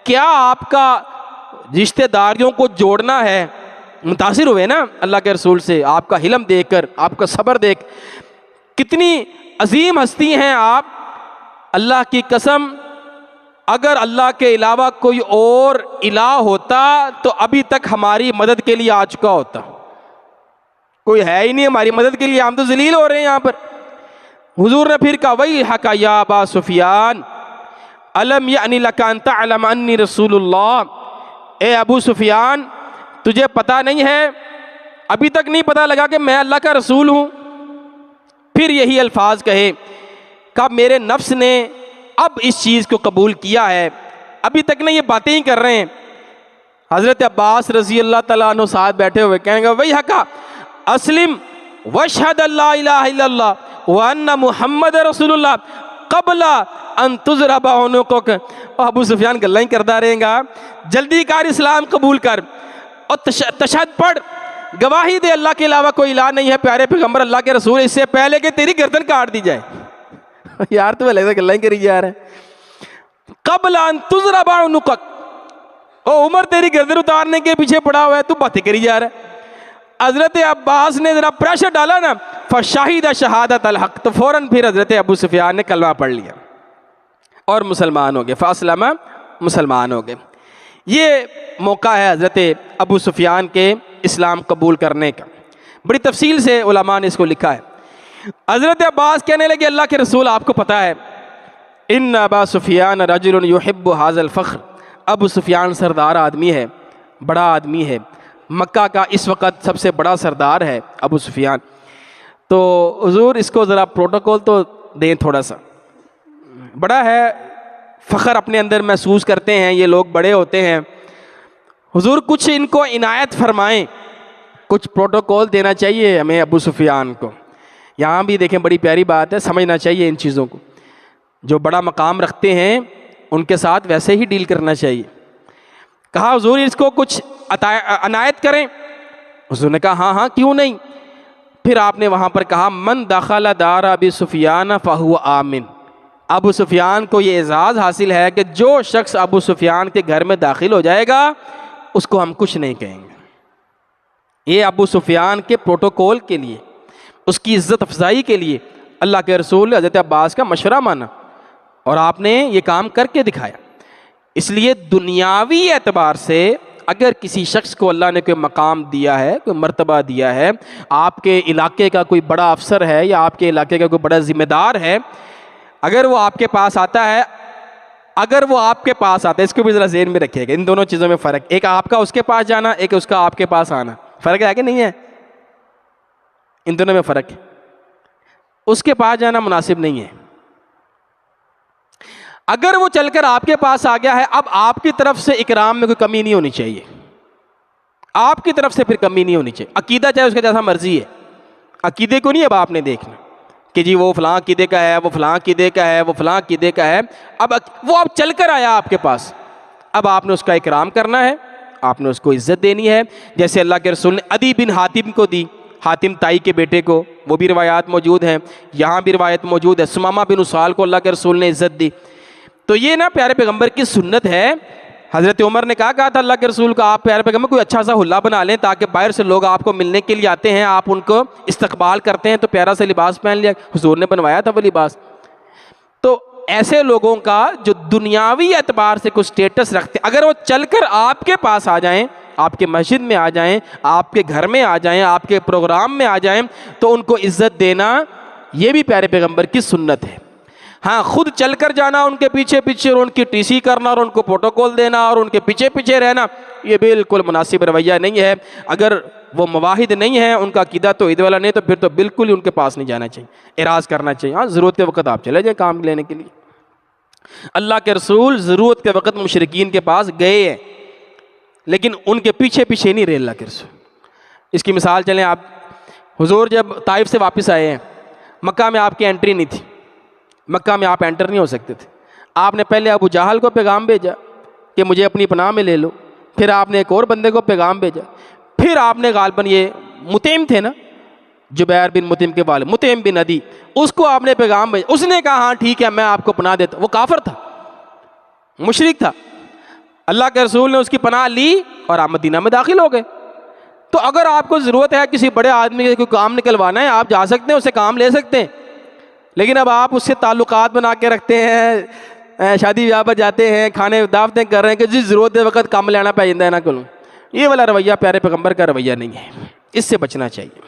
B: کیا آپ کا رشتہ داریوں کو جوڑنا ہے۔ متاثر ہوئے نا اللہ کے رسول سے، آپ کا حلم دیکھ کر، آپ کا صبر دیکھ، کتنی عظیم ہستی ہیں آپ۔ اللہ کی قسم اگر اللہ کے علاوہ کوئی اور الہ ہوتا تو ابھی تک ہماری مدد کے لیے آ چکا ہوتا، کوئی ہے ہی نہیں ہماری مدد کے لیے، ہم تو ذلیل ہو رہے ہیں یہاں پر۔ حضور نے پھر کہا ویحک یا ابا سفیان الم یأن لک ان تعلم انی رسول اللہ، اے ابو سفیان تجھے پتہ نہیں ہے، ابھی تک نہیں پتہ لگا کہ میں اللہ کا رسول ہوں؟ پھر یہی الفاظ کہے کہ میرے نفس نے اب اس چیز کو قبول کیا ہے، ابھی تک نہیں یہ باتیں ہی کر رہے ہیں۔ حضرت عباس رضی اللہ تعالیٰ عنہ ساتھ بیٹھے ہوئے کہیں گے ویحک اسلم واشہد اللہ الہ الا اللہ وان محمد رسول اللہ قبل ان تضرب عنقک۔ ابو سفیان گلیں کرتا رہے گا، جلدی کر اسلام قبول کر اور تشہد پڑھ، گواہی دے اللہ کے علاوہ کوئی الہ نہیں ہے، پیارے پیغمبر اللہ کے رسول، اس سے پہلے کہ تیری گردن کاٹ دی جائے۔ یار تو لگتا گلیں کری جا رہا ہے، قبل ان تضرب عنقک، او عمر تیری گردن اتارنے کے پیچھے پڑا ہوا ہے، تو باتیں کری جا رہا ہے۔ حضرت عباس نے ذرا پریشر ڈالا نا، فشہد شہادت الحق، تو فوراً پھر حضرت ابو سفیان نے کلمہ پڑھ لیا اور مسلمان ہو گئے، فاسلم، مسلمان ہو گئے۔ یہ موقع ہے حضرت ابو سفیان کے اسلام قبول کرنے کا، بڑی تفصیل سے علماء نے اس کو لکھا ہے۔ حضرت عباس کہنے لگے اللہ کے رسول آپ کو پتہ ہے ان ابا سفیان رجل یحب ھذا الفخر، ابو سفیان سردار آدمی ہے، بڑا آدمی ہے، مکہ کا اس وقت سب سے بڑا سردار ہے ابو سفیان، تو حضور اس کو ذرا پروٹوکول تو دیں تھوڑا سا، بڑا ہے، فخر اپنے اندر محسوس کرتے ہیں، یہ لوگ بڑے ہوتے ہیں، حضور کچھ ان کو عنایت فرمائیں، کچھ پروٹوکول دینا چاہیے ہمیں ابو سفیان کو۔ یہاں بھی دیکھیں بڑی پیاری بات ہے، سمجھنا چاہیے ان چیزوں کو۔ جو بڑا مقام رکھتے ہیں ان کے ساتھ ویسے ہی ڈیل کرنا چاہیے۔ کہا حضور اس کو کچھ عنایت کریں؟ حضور نے کہا ہاں ہاں کیوں نہیں۔ پھر آپ نے وہاں پر کہا من دخل دار ابی سفیان فہو آمن، ابو سفیان کو یہ اعزاز حاصل ہے کہ جو شخص ابو سفیان کے گھر میں داخل ہو جائے گا اس کو ہم کچھ نہیں کہیں گے۔ یہ ابو سفیان کے پروٹوکول کے لیے، اس کی عزت افزائی کے لیے اللہ کے رسول حضرت عباس کا مشورہ مانا اور آپ نے یہ کام کر کے دکھایا۔ اس لیے دنیاوی اعتبار سے اگر کسی شخص کو اللہ نے کوئی مقام دیا ہے، کوئی مرتبہ دیا ہے، آپ کے علاقے کا کوئی بڑا افسر ہے یا آپ کے علاقے کا کوئی بڑا ذمہ دار ہے، اگر وہ آپ کے پاس آتا ہے، اس کو بھی ذرا ذہن میں رکھیے گا، ان دونوں چیزوں میں فرق، ایک آپ کا اس کے پاس جانا، ایک اس کا آپ کے پاس آنا، فرق ہے کہ نہیں ہے؟ ان دونوں میں فرق ہے۔ اس کے پاس جانا مناسب نہیں ہے۔ اگر وہ چل کر آپ کے پاس آ گیا ہے، اب آپ کی طرف سے اکرام میں کوئی کمی نہیں ہونی چاہیے، آپ کی طرف سے پھر کمی نہیں ہونی چاہیے۔ عقیدہ چاہے اس کا جیسا مرضی ہے، عقیدے کو نہیں اب آپ نے دیکھنا کہ جی وہ فلاں عقیدے کا ہے، وہ فلاں عقیدے کا ہے، وہ فلاں عقیدے کا ہے۔ اب وہ اب چل کر آیا آپ کے پاس، اب آپ نے اس کا اکرام کرنا ہے، آپ نے اس کو عزت دینی ہے، جیسے اللہ کے رسول نے عدی بن حاتم کو دی، حاتم تائی کے بیٹے کو، وہ بھی روایات موجود ہیں، یہاں بھی روایت موجود ہے، سمامہ بن اسال کو اللہ کے رسول نے عزت دی۔ تو یہ نا پیارے پیغمبر کی سنت ہے۔ حضرت عمر نے کہا تھا اللہ کے رسول کو آپ پیارے پیغمبر کوئی اچھا سا حلہ بنا لیں تاکہ باہر سے لوگ آپ کو ملنے کے لیے آتے ہیں، آپ ان کو استقبال کرتے ہیں تو پیارا سا لباس پہن لیا۔ حضور نے بنوایا تھا وہ لباس۔ تو ایسے لوگوں کا جو دنیاوی اعتبار سے کچھ سٹیٹس رکھتے ہیں، اگر وہ چل کر آپ کے پاس آ جائیں، آپ کے مسجد میں آ جائیں، آپ کے گھر میں آ جائیں، آپ کے پروگرام میں آ جائیں، تو ان کو عزت دینا یہ بھی پیارے پیغمبر کی سنت ہے۔ ہاں خود چل کر جانا ان کے پیچھے پیچھے اور ان کی ٹی سی کرنا اور ان کو پروٹوکول دینا اور ان کے پیچھے پیچھے رہنا، یہ بالکل مناسب رویہ نہیں ہے۔ اگر وہ مواحد نہیں ہیں، ان کا عقیدہ توحید والا نہیں، تو پھر تو بالکل ہی ان کے پاس نہیں جانا چاہیے، اعراض کرنا چاہیے۔ ہاں ضرورت کے وقت آپ چلے جائیں کام لینے کے لیے۔ اللہ کے رسول ضرورت کے وقت مشرکین کے پاس گئے ہیں، لیکن ان کے پیچھے پیچھے نہیں رہے اللہ کے رسول۔ اس کی مثال چلیں، آپ حضور جب طائف سے واپس آئے ہیں، مکہ میں آپ کی انٹری نہیں تھی، مکہ میں آپ انٹر نہیں ہو سکتے تھے۔ آپ نے پہلے ابو جہل کو پیغام بھیجا کہ مجھے اپنی پناہ میں لے لو، پھر آپ نے ایک اور بندے کو پیغام بھیجا، پھر آپ نے غالباً یہ مطعم تھے نا، جبیر بن مطعم کے والد، مطعم بن عدی، اس کو آپ نے پیغام بھیجا، اس نے کہا ہاں ٹھیک ہے میں آپ کو پناہ دیتا ہوں۔ وہ کافر تھا، مشرک تھا، اللہ کے رسول نے اس کی پناہ لی اور آپ مدینہ میں داخل ہو گئے۔ تو اگر آپ کو ضرورت ہے کسی بڑے آدمی سے کوئی کام نکلوانا ہے، آپ جا سکتے ہیں، اسے کام لے سکتے ہیں، لیکن اب آپ اس سے تعلقات بنا کے رکھتے ہیں، شادی بیاہ پر جاتے ہیں، کھانے دعوتیں کر رہے ہیں کہ جس ضرورت وقت کام لینا پہ جاتا ہے نہ کروں، یہ والا رویہ پیارے پیغمبر کا رویہ نہیں ہے، اس سے بچنا چاہیے۔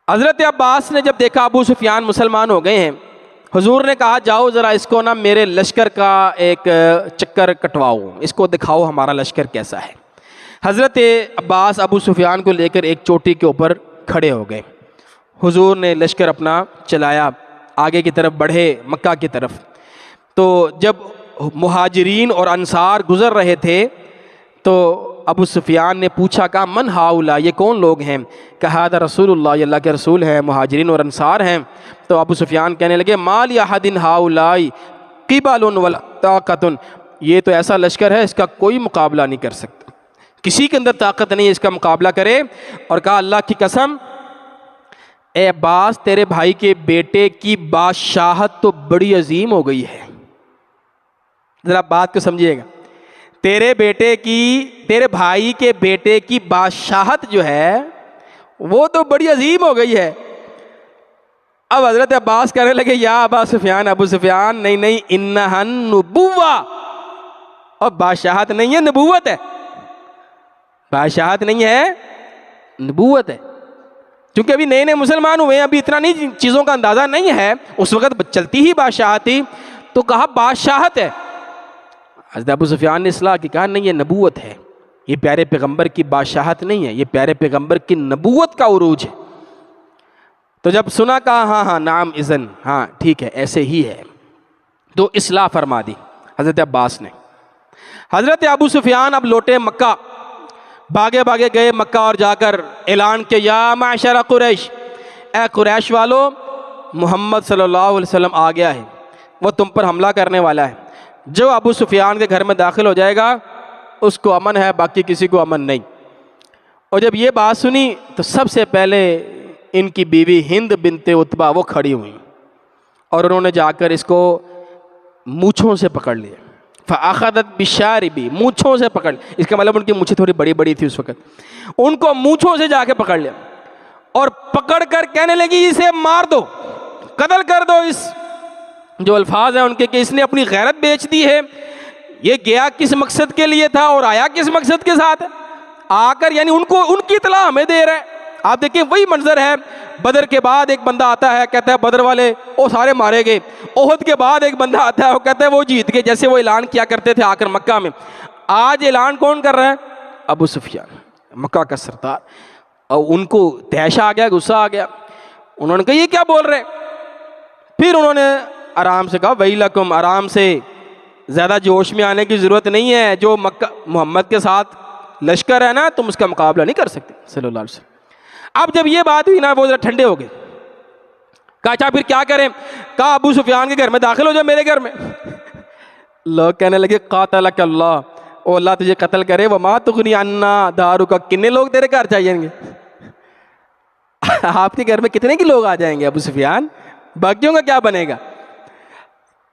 B: حضرت عباس نے جب دیکھا ابو سفیان مسلمان ہو گئے ہیں، حضور نے کہا جاؤ ذرا اس کو نا میرے لشکر کا ایک چکر کٹواؤ، اس کو دکھاؤ ہمارا لشکر کیسا ہے۔ حضرت عباس ابو سفیان کو لے کر ایک چوٹی کے اوپر کھڑے ہو گئے، حضور نے لشکر اپنا چلایا، آگے کی طرف بڑھے مکہ کی طرف۔ تو جب مہاجرین اور انصار گزر رہے تھے تو ابو سفیان نے پوچھا، کہا من ہاؤلا، یہ کون لوگ ہیں؟ کہا تھا رسول اللہ، یہ اللہ کے رسول ہیں، مہاجرین اور انصار ہیں۔ تو ابو سفیان کہنے لگے مال احد ہاؤلا قبال ولا طاقت، یہ تو ایسا لشکر ہے اس کا کوئی مقابلہ نہیں کر سکتا، کسی کے اندر طاقت نہیں ہے اس کا مقابلہ کرے۔ اور کہا اللہ کی قسم اے عباس تیرے بھائی کے بیٹے کی بادشاہت تو بڑی عظیم ہو گئی ہے، ذرا بات کو سمجھیے گا، تیرے بھائی کے بیٹے کی بادشاہت جو ہے وہ تو بڑی عظیم ہو گئی ہے۔ اب حضرت عباس کہنے لگے یا ابا سفیان، ابو سفیان نہیں انہا النبوہ، اور بادشاہت نہیں ہے نبوت ہے، بادشاہت نہیں ہے نبوت ہے، کیونکہ ابھی نئے نئے مسلمان ہوئے ہیں، ابھی اتنا نہیں چیزوں کا اندازہ نہیں ہے، اس وقت چلتی ہی بادشاہت تھی، تو کہا بادشاہت ہے۔ حضرت ابو سفیان نے اصلاح کی، کہا نہیں یہ نبوت ہے، یہ پیارے پیغمبر کی بادشاہت نہیں ہے، یہ پیارے پیغمبر کی نبوت کا عروج ہے۔ تو جب سنا کہا ہاں نعم اذن، ہاں ٹھیک ہے ایسے ہی ہے، تو اصلاح فرما دی حضرت عباس نے۔ حضرت ابو سفیان اب لوٹے مکہ، بھاگے بھاگے گئے مکہ اور جا کر اعلان کہ یا معشر قریش، اے قریش والو محمد صلی اللہ علیہ وسلم آ گیا ہے، وہ تم پر حملہ کرنے والا ہے، جو ابو سفیان کے گھر میں داخل ہو جائے گا اس کو امن ہے، باقی کسی کو امن نہیں۔ اور جب یہ بات سنی تو سب سے پہلے ان کی بیوی ہند بنت عتبہ وہ کھڑی ہوئیں اور انہوں نے جا کر اس کو مونچھوں سے پکڑ لیا، فَأَخَذَتْ بِالشَّارِبِ، مونچھوں سے پکڑ، اس کا مطلب ان کی مونچھیں تھوڑی بڑی بڑی تھی اس وقت، ان کو مونچھوں سے جا کے پکڑ لیا اور پکڑ کر کہنے لگی اسے مار دو، قتل کر دو۔ اس جو الفاظ ہیں ان کے کہ اس نے اپنی غیرت بیچ دی ہے، یہ گیا کس مقصد کے لیے تھا اور آیا کس مقصد کے ساتھ ہے، آ کر یعنی ان کی اطلاع ہمیں دے رہا ہے۔ آپ دیکھیں وہی منظر ہے، بدر کے بعد ایک بندہ آتا ہے کہتا ہے بدر والے وہ سارے مارے گئے، احد کے بعد ایک بندہ آتا ہے وہ کہتا ہے وہ جیت گئے، جیسے وہ اعلان کیا کرتے تھے آ کر مکہ میں۔ آج اعلان کون کر رہا ہے؟ ابو سفیان، مکہ کا سردار۔ اور ان کو تحش آ گیا، غصہ آ گیا، انہوں نے کہا یہ کیا بول رہے؟ پھر انہوں نے آرام سے کہا ویلکم، آرام سے، زیادہ جوش میں آنے کی ضرورت نہیں ہے، جو مکہ محمد کے ساتھ لشکر ہے نا تم اس کا مقابلہ نہیں کر سکتے صلی اللہ علیہ وسلم۔ اب جب یہ بات ہوئی نا وہ ذرا ٹھنڈے ہو گئے، کہا اچھا پھر کیا کریں؟ کہا ابو سفیان کے گھر میں داخل ہو جاؤ، میرے گھر میں۔ لوگ کہنے لگے قاتلک اللہ، او اللہ تجھے قتل کرے، وما تغنی عنا دارک، کتنے لوگ تیرے گھر چاہیے گے؟ آپ کے گھر میں کتنے کے لوگ آ جائیں گے ابو سفیان؟ باقیوں کا کیا بنے گا؟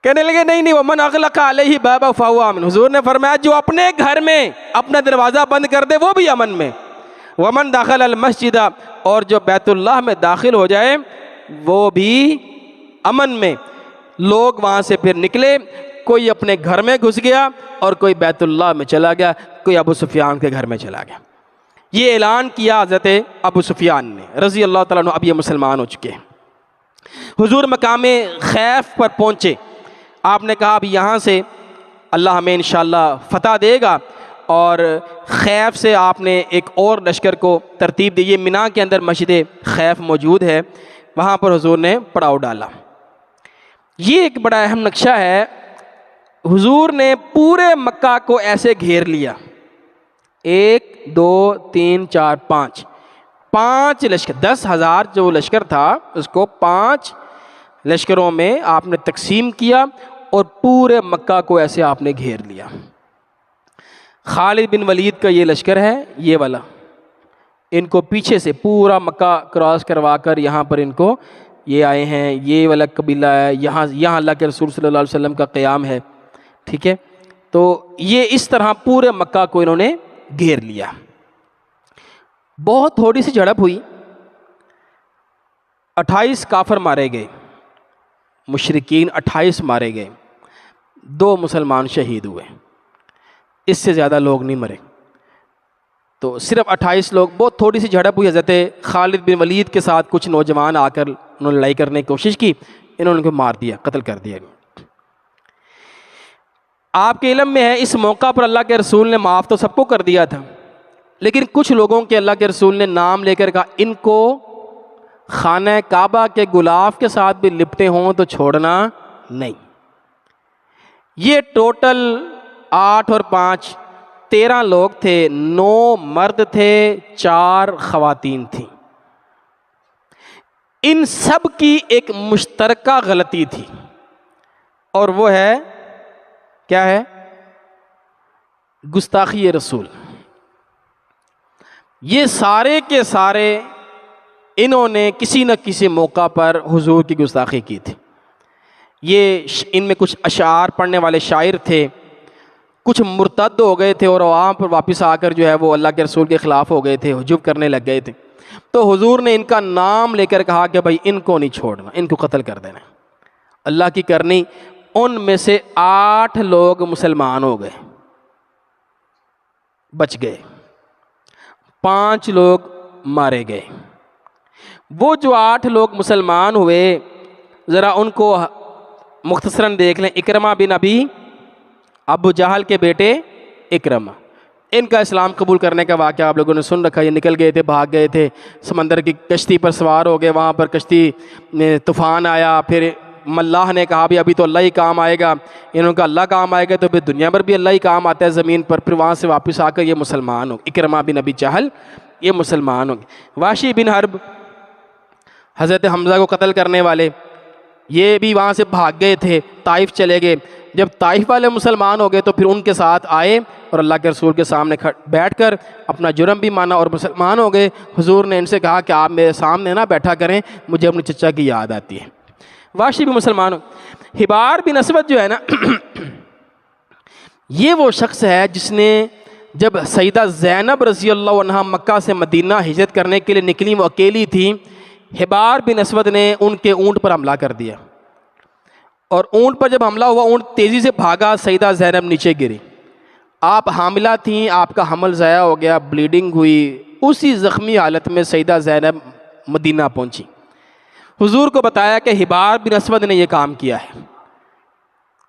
B: کہنے لگے نہیں ومن اغلق علیہ بابا فہو آمن، حضور نے فرمایا جو اپنے گھر میں اپنا دروازہ بند کر دے وہ بھی امن میں، ومن دخل المسجد، اور جو بیت اللہ میں داخل ہو جائے وہ بھی امن میں۔ لوگ وہاں سے پھر نکلے، کوئی اپنے گھر میں گھس گیا اور کوئی بیت اللہ میں چلا گیا، کوئی ابو سفیان کے گھر میں چلا گیا۔ یہ اعلان کیا حضرت ابو سفیان نے رضی اللہ تعالیٰ عنہ، اب یہ مسلمان ہو چکے ہیں۔ حضور مقام خیف پر پہنچے، آپ نے کہا اب یہاں سے اللہ ہمیں انشاءاللہ فتح دے گا، اور خیف سے آپ نے ایک اور لشکر کو ترتیب دی۔ یہ مینا کے اندر مسجد خیف موجود ہے، وہاں پر حضور نے پڑاؤ ڈالا۔ یہ ایک بڑا اہم نقشہ ہے، حضور نے پورے مکہ کو ایسے گھیر لیا، 1 2 3 4 5 لشکر، 10,000 جو لشکر تھا اس کو 5 لشکروں میں آپ نے تقسیم کیا اور پورے مکہ کو ایسے آپ نے گھیر لیا۔ خالد بن ولید کا یہ لشکر ہے، یہ والا، ان کو پیچھے سے پورا مکہ کراس کروا کر یہاں پر ان کو یہ آئے ہیں، یہ والا قبیلہ ہے، یہاں اللہ کے رسول صلی اللہ علیہ وسلم کا قیام ہے، ٹھیک ہے۔ تو یہ اس طرح پورے مکہ کو انہوں نے گھیر لیا۔ بہت تھوڑی سی جھڑپ ہوئی، 28 کافر مارے گئے، مشرکین 28 مارے گئے، 2 مسلمان شہید ہوئے، اس سے زیادہ لوگ نہیں مرے۔ تو صرف 28 لوگ، بہت تھوڑی سی جھڑپ ہوئی۔ حضرت خالد بن ولید کے ساتھ کچھ نوجوان آ کر انہوں نے لڑائی کرنے کی کوشش کی، انہوں نے ان کو مار دیا، قتل کر دیا۔ آپ کے علم میں ہے اس موقع پر اللہ کے رسول نے معاف تو سب کو کر دیا تھا، لیکن کچھ لوگوں کے اللہ کے رسول نے نام لے کر کہا ان کو خانہ کعبہ کے غلاف کے ساتھ بھی لپٹے ہوں تو چھوڑنا نہیں۔ یہ ٹوٹل 8 اور 5 13 لوگ تھے، 9 مرد تھے، 4 خواتین تھیں۔ ان سب کی ایک مشترکہ غلطی تھی، اور وہ ہے کیا ہے؟ گستاخی رسول۔ یہ سارے کے سارے انہوں نے کسی نہ کسی موقع پر حضور کی گستاخی کی تھی۔ یہ ان میں کچھ اشعار پڑھنے والے شاعر تھے، کچھ مرتد ہو گئے تھے اور وہاں پر واپس آ کر جو ہے وہ اللہ کے رسول کے خلاف ہو گئے تھے، حجب کرنے لگ گئے تھے۔ تو حضور نے ان کا نام لے کر کہا کہ بھائی ان کو نہیں چھوڑنا، ان کو قتل کر دینا۔ اللہ کی کرنی، ان میں سے 8 لوگ مسلمان ہو گئے، بچ گئے، 5 لوگ مارے گئے۔ وہ جو 8 لوگ مسلمان ہوئے، ذرا ان کو مختصراً دیکھ لیں۔ اکرمہ بن ابو جہل کے بیٹے اکرمہ، ان کا اسلام قبول کرنے کا واقعہ آپ لوگوں نے سن رکھا۔ یہ نکل گئے تھے، بھاگ گئے تھے، سمندر کی کشتی پر سوار ہو گئے، وہاں پر کشتی میں طوفان آیا، پھر اللہ نے کہا بھی ابھی تو اللہ ہی کام آئے گا، انہوں نے کہا اللہ کام آئے گا تو پھر دنیا پر بھی اللہ ہی کام آتا ہے زمین پر۔ پھر وہاں سے واپس آ کر یہ مسلمان ہو، اکرمہ بن ابی جہل یہ مسلمان ہو گئے۔ واشی بن حرب، حضرت حمزہ کو قتل کرنے والے، یہ بھی وہاں سے بھاگ گئے تھے، طائف چلے گئے۔ جب طائف والے مسلمان ہو گئے تو پھر ان کے ساتھ آئے اور اللہ کے رسول کے سامنے بیٹھ کر اپنا جرم بھی مانا اور مسلمان ہو گئے۔ حضور نے ان سے کہا کہ آپ میرے سامنے نہ بیٹھا کریں، مجھے اپنے چچا کی یاد آتی ہے۔ واشی بھی مسلمان ہو۔ حبار بن اسود جو ہے نا یہ وہ شخص ہے جس نے جب سیدہ زینب رضی اللہ عنہا مکہ سے مدینہ ہجرت کرنے کے لیے نکلی، وہ اکیلی تھی، حبار بن اسود نے ان کے اونٹ پر حملہ کر دیا، اور اونٹ پر جب حملہ ہوا اونٹ تیزی سے بھاگا، سیدہ زینب نیچے گری۔ آپ حاملہ تھیں، آپ کا حمل ضائع ہو گیا، بلیڈنگ ہوئی، اسی زخمی حالت میں سیدہ زینب مدینہ پہنچی۔ حضور کو بتایا کہ حبار بن اسود نے یہ کام کیا ہے۔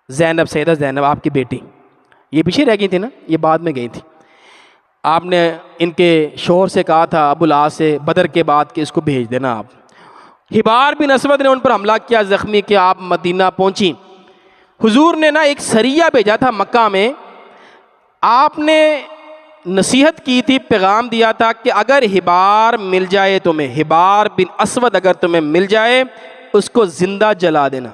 B: زینب، سیدہ زینب آپ کی بیٹی، یہ پیچھے رہ گئی تھی نا، یہ بعد میں گئی تھی۔ آپ نے ان کے شوہر سے کہا تھا ابو العاص سے بدر کے بعد کہ اس کو بھیج دینا آپ۔ حبار بن اسود نے ان پر حملہ کیا، زخمی کیا، آپ مدینہ پہنچی۔ حضور نے نا ایک سریہ بھیجا تھا مکہ میں، آپ نے نصیحت کی تھی، پیغام دیا تھا کہ اگر حبار مل جائے تمہیں، حبار بن اسود اگر تمہیں مل جائے اس کو زندہ جلا دینا۔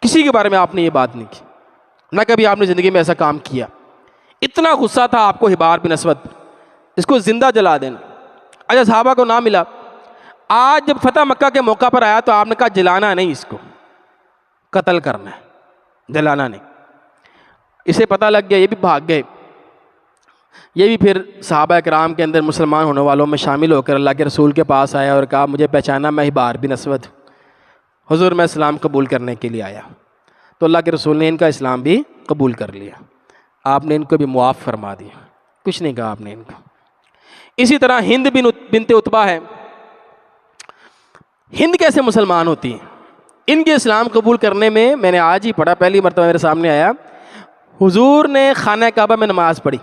B: کسی کے بارے میں آپ نے یہ بات نہیں کی، نہ کبھی آپ نے زندگی میں ایسا کام کیا۔ اتنا غصہ تھا آپ کو حبار بن اسود پر، اس کو زندہ جلا دینا۔ اچھا صحابہ کو نہ ملا، آج جب فتح مکہ کے موقع پر آیا تو آپ نے کہا جلانا نہیں، اس کو قتل کرنا ہے، جلانا نہیں۔ اسے پتہ لگ گیا، یہ بھی بھاگ گئے۔ یہ بھی پھر صحابہ کرام کے اندر مسلمان ہونے والوں میں شامل ہو کر اللہ کے رسول کے پاس آیا اور کہا مجھے پہچانا، میں حبار بن اسود ہوں حضور، میں اسلام قبول کرنے کے لیے آیا۔ تو اللہ کے رسول نے ان کا اسلام بھی قبول کر لیا، آپ نے ان کو بھی معاف فرما دیا، کچھ نہیں کہا آپ نے ان کو۔ اسی طرح ہند بنت عتبہ ہے۔ ہند کیسے مسلمان ہوتی ہیں؟ ان کے اسلام قبول کرنے میں نے آج ہی پڑھا، پہلی مرتبہ میرے سامنے آیا، حضور نے خانہ کعبہ میں نماز پڑھی،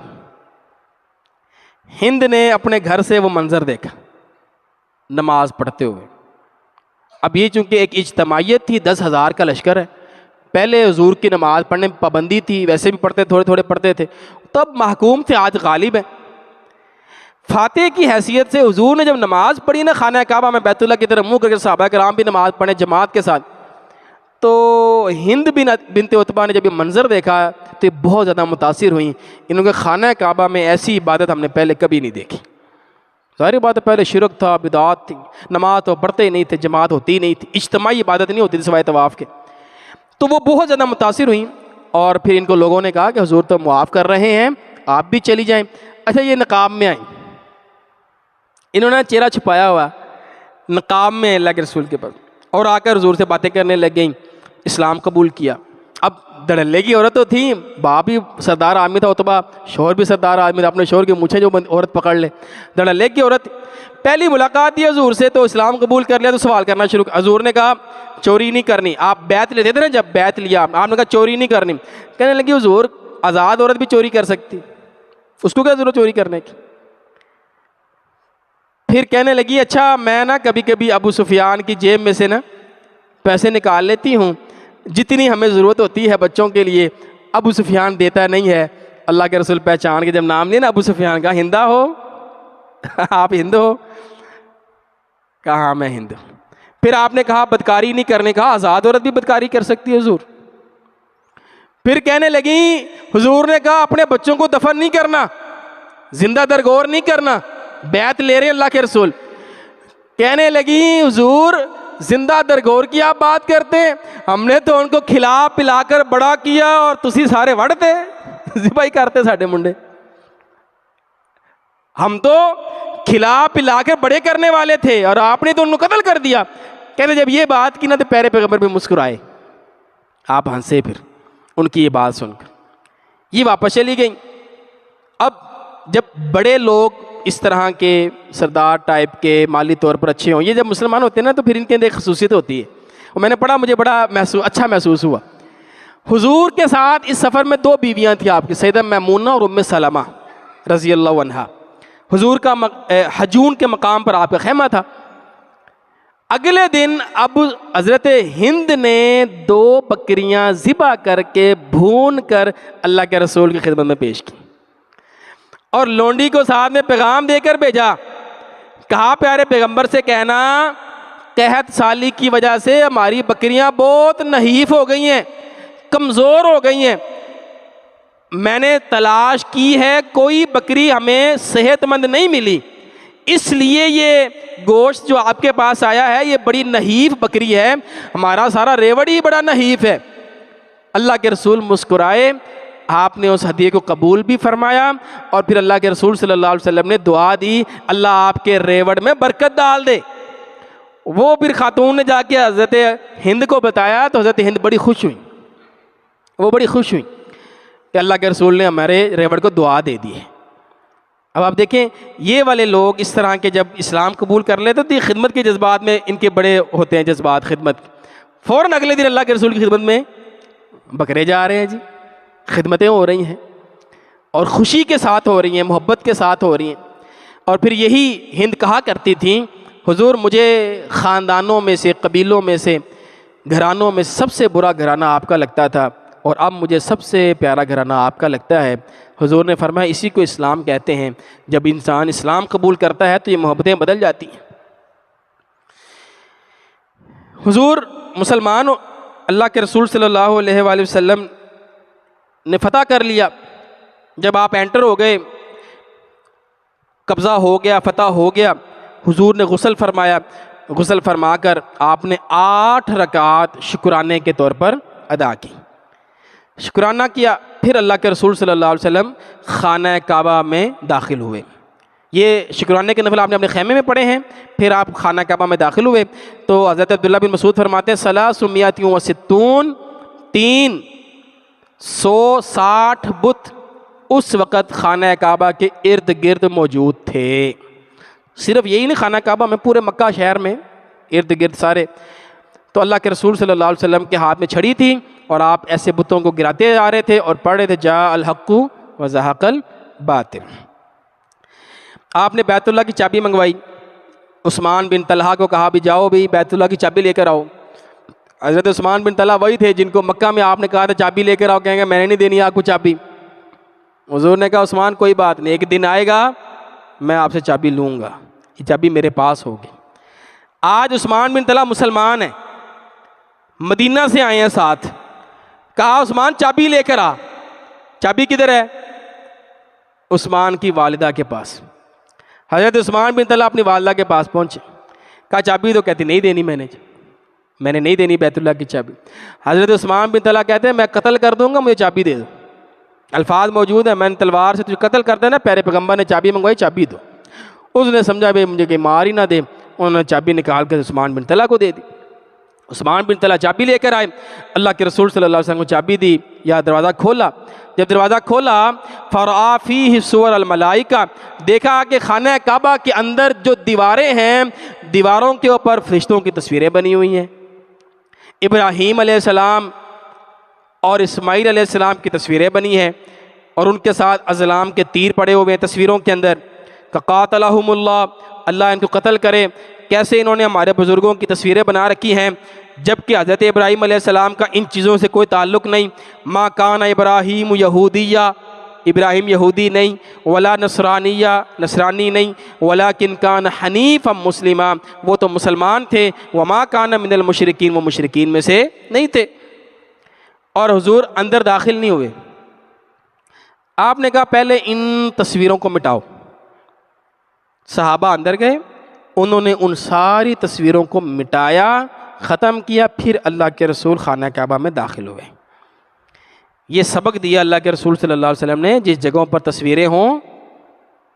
B: ہند نے اپنے گھر سے وہ منظر دیکھا نماز پڑھتے ہوئے۔ اب یہ چونکہ ایک اجتماعیت تھی، 10,000 کا لشکر ہے، پہلے حضور کی نماز پڑھنے میں پابندی تھی، ویسے بھی پڑھتے تھوڑے تھوڑے پڑھتے تھے، تب محکوم تھے، آج غالب ہے۔ فاتح کی حیثیت سے حضور نے جب نماز پڑھی نا خانہ کعبہ میں، بیت اللہ کی طرف منہ کر کے صحابہ کرام بھی نماز پڑھیں جماعت کے ساتھ، تو ہند بنت عتبہ نے جب یہ منظر دیکھا تو یہ بہت زیادہ متاثر ہوئیں۔ انہوں نے خانہ کعبہ میں ایسی عبادت ہم نے پہلے کبھی نہیں دیکھی۔ ظاہر بات ہے پہلے شرک تھا، بدعات تھی، نماز تو پڑھتے ہی نہیں تھے، جماعت ہوتی نہیں تھی، اجتماعی عبادت نہیں ہوتی تھی سوائے طواف کے۔ تو وہ بہت زیادہ متاثر ہوئیں، اور پھر ان کو لوگوں نے کہا کہ حضور تو معاف کر رہے ہیں، آپ بھی چلی جائیں۔ اچھا یہ نقاب میں آئیں، انہوں نے چہرہ چھپایا ہوا نقاب میں اللہ کے رسول کے پاس، اور آ کر حضور سے باتیں کرنے لگ گئیں، اسلام قبول کیا۔ اب دھڑلے کی عورت تو تھی، باپ بھی سردار آدمی تھا عتبہ، شوہر بھی سردار آدمی تھا، اپنے شوہر کی مونچھیں جو عورت پکڑ لے، دھڑلے کی عورت۔ پہلی ملاقات دی حضور سے تو اسلام قبول کر لیا، تو سوال کرنا شروع۔ حضور نے کہا چوری نہیں کرنی، آپ بیعت لیتے تھے نا، جب بیعت لیا آپ نے کہا چوری نہیں کرنی، کہنے لگی حضور آزاد عورت بھی چوری کر سکتی، اس کو کیا ضرورت چوری کرنے کی؟ پھر کہنے لگی اچھا میں نا کبھی کبھی ابو سفیان کی جیب میں سے نا پیسے نکال لیتی ہوں، جتنی ہمیں ضرورت ہوتی ہے بچوں کے لیے ابو سفیان دیتا نہیں ہے۔ اللہ کے رسول پہچان کے جب نام لیا نا ابو سفیان کا، ہندہ ہو آپ ہند ہو؟ کہا ہاں میں ہند ہوں۔ پھر آپ نے کہا بدکاری نہیں کرنے، کہا آزاد عورت بھی بدکاری کر سکتی ہے حضور۔ پھر کہنے لگی حضور نے کہا اپنے بچوں کو دفن نہیں کرنا، زندہ درگور نہیں کرنا، بیعت لے رہے ہیں اللہ کے رسول۔ کہنے لگی حضور زندہ درگور کی آپ بات کرتے ہیں، ہم نے تو ان کو کھلا پلا کر بڑا کیا اور تسی سارے وڑتے ذبح کرتے ساڈے منڈے، ہم تو کھلا پلا کر بڑے کرنے والے تھے اور آپ نے تو ان کو قتل کر دیا۔ کہتے جب یہ بات کی نا تو پیارے پیغمبر بھی مسکرائے، آپ ہنسے پھر ان کی یہ بات سن کر، یہ واپس چلی گئیں۔ اب جب بڑے لوگ اس طرح کے سردار ٹائپ کے مالی طور پر اچھے ہوں، یہ جب مسلمان ہوتے ہیں نا تو پھر ان کے اندر ایک خصوصیت ہوتی ہے، اور میں نے پڑھا مجھے بڑا اچھا محسوس ہوا۔ حضور کے ساتھ اس سفر میں 2 بیویاں تھیں آپ کی، سیدہ میمونہ اور ام سلمہ رضی اللہ عنہا۔ حضور کا حجون کے مقام پر آپ کا خیمہ تھا۔ اگلے دن اب حضرت ہند نے 2 بکریاں ذبح کر کے بھون کر اللہ کے رسول کی خدمت میں پیش کی، اور لونڈی کو ساتھ میں پیغام دے کر بھیجا، کہا پیارے پیغمبر سے کہنا قحط سالی کی وجہ سے ہماری بکریاں بہت نحیف ہو گئی ہیں، کمزور ہو گئی ہیں، میں نے تلاش کی ہے، کوئی بکری ہمیں صحت مند نہیں ملی، اس لیے یہ گوشت جو آپ کے پاس آیا ہے یہ بڑی نحیف بکری ہے، ہمارا سارا ریوڑ ہی بڑا نحیف ہے۔ اللہ کے رسول مسکرائے، آپ نے اس ہدیے کو قبول بھی فرمایا، اور پھر اللہ کے رسول صلی اللہ علیہ وسلم نے دعا دی، اللہ آپ کے ریوڑ میں برکت ڈال دے۔ وہ پھر خاتون نے جا کے حضرت ہند کو بتایا تو حضرت ہند بڑی خوش ہوئی، وہ بڑی خوش ہوئی کہ اللہ کے رسول نے ہمارے ریوڑ کو دعا دے دی ہے۔ اب آپ دیکھیں یہ والے لوگ اس طرح کے جب اسلام قبول کر لیتے تو یہ خدمت کے جذبات میں ان کے بڑے ہوتے ہیں جذبات خدمت، فوراً اگلے دن اللہ کے رسول کی خدمت میں بکرے جا رہے ہیں جی، خدمتیں ہو رہی ہیں اور خوشی کے ساتھ ہو رہی ہیں، محبت کے ساتھ ہو رہی ہیں۔ اور پھر یہی ہند کہا کرتی تھیں، حضور مجھے خاندانوں میں سے، قبیلوں میں سے، گھرانوں میں سب سے برا گھرانہ آپ کا لگتا تھا، اور اب مجھے سب سے پیارا گھرانہ آپ کا لگتا ہے۔ حضور نے فرمایا اسی کو اسلام کہتے ہیں، جب انسان اسلام قبول کرتا ہے تو یہ محبتیں بدل جاتی ہیں۔ حضور مسلمان اللہ کے رسول صلی اللہ علیہ وآلہ وسلم نے فتح کر لیا، جب آپ انٹر ہو گئے، قبضہ ہو گیا، فتح ہو گیا، حضور نے غسل فرمایا، غسل فرما کر آپ نے 8 رکعات شکرانے کے طور پر ادا کی، شکرانہ کیا، پھر اللہ کے رسول صلی اللہ علیہ وسلم خانہ کعبہ میں داخل ہوئے۔ یہ شکرانے کے نفل آپ نے اپنے خیمے میں پڑھے ہیں، پھر آپ خانہ کعبہ میں داخل ہوئے تو حضرت عبداللہ بن مسعود فرماتے ہیں 360 360 بت اس وقت خانہ کعبہ کے ارد گرد موجود تھے۔ صرف یہی نہیں، خانہ کعبہ میں پورے مکہ شہر میں ارد گرد سارے۔ تو اللہ کے رسول صلی اللہ علیہ وسلم کے ہاتھ میں چھڑی تھی اور آپ ایسے بتوں کو گراتے جا رہے تھے اور پڑھ رہے تھے جاء الحق وزہق الباطل۔ آپ نے بیت اللہ کی چابی منگوائی، عثمان بن طلحہ کو کہا بھی جاؤ بھی بیت اللہ کی چابی لے کر آؤ۔ حضرت عثمان بن طلحہ وہی تھے جن کو مکہ میں آپ نے کہا تھا چابی لے کر آؤ، کہیں گے میں نے نہیں دینی آپ کو چابی۔ حضور نے کہا عثمان کوئی بات نہیں، ایک دن آئے گا میں آپ سے چابی لوں گا، یہ چابی میرے پاس ہوگی۔ آج عثمان بن طلحہ مسلمان ہیں، مدینہ سے آئے ہیں ساتھ، کہا عثمان چابی لے کر آ۔ چابی کدھر ہے؟ عثمان کی والدہ کے پاس۔ حضرت عثمان بن طلحہ اپنی والدہ کے پاس پہنچے، کہا چابی تو، کہتی نہیں دینی میں نے نہیں دینی بیت اللہ کی چابی۔ حضرت عثمان بن طلحہ کہتے ہیں میں قتل کر دوں گا، مجھے چابی دے دو۔ الفاظ موجود ہیں، میں نے تلوار سے تجھے قتل کر دینا، پیارے پیغمبر نے چابی منگوائی، چابی دو۔ اس نے سمجھا بھائی مجھے کہ مار ہی نہ دے، انہوں نے چابی نکال کر عثمان بن طلحہ کو دے دی۔ عثمان بن طلحہ چابی لے کر آئے، اللہ کے رسول صلی اللہ علیہ وسلم کو چابی دی، یا دروازہ کھولا۔ جب دروازہ کھولا فرآ فیہ صور الملائکہ، دیکھا کہ خانہ کعبہ کے اندر جو دیواریں ہیں، دیواروں کے اوپر فرشتوں کی تصویریں بنی ہوئی ہیں، ابراہیم علیہ السلام اور اسماعیل علیہ السلام کی تصویریں بنی ہیں، اور ان کے ساتھ ازلام کے تیر پڑے ہوئے ہیں تصویروں کے اندر، کہ قاتلہم اللہ، اللہ ان کو قتل کرے۔ کیسے انہوں نے ہمارے بزرگوں کی تصویریں بنا رکھی ہیں، جبکہ حضرت ابراہیم علیہ السلام کا ان چیزوں سے کوئی تعلق نہیں۔ ما کان ابراہیم یہودیہ، ابراہیم یہودی نہیں، ولا نصرانیہ، نصرانی نہیں، ولیکن کان حنیفا مسلما، وہ تو مسلمان تھے، وما کان من المشرکین، وہ مشرکین میں سے نہیں تھے۔ اور حضور اندر داخل نہیں ہوئے، آپ نے کہا پہلے ان تصویروں کو مٹاؤ۔ صحابہ اندر گئے، انہوں نے ان ساری تصویروں کو مٹایا، ختم کیا، پھر اللہ کے رسول خانہ کعبہ میں داخل ہوئے۔ یہ سبق دیا اللہ کے رسول صلی اللہ علیہ وسلم نے، جس جگہوں پر تصویریں ہوں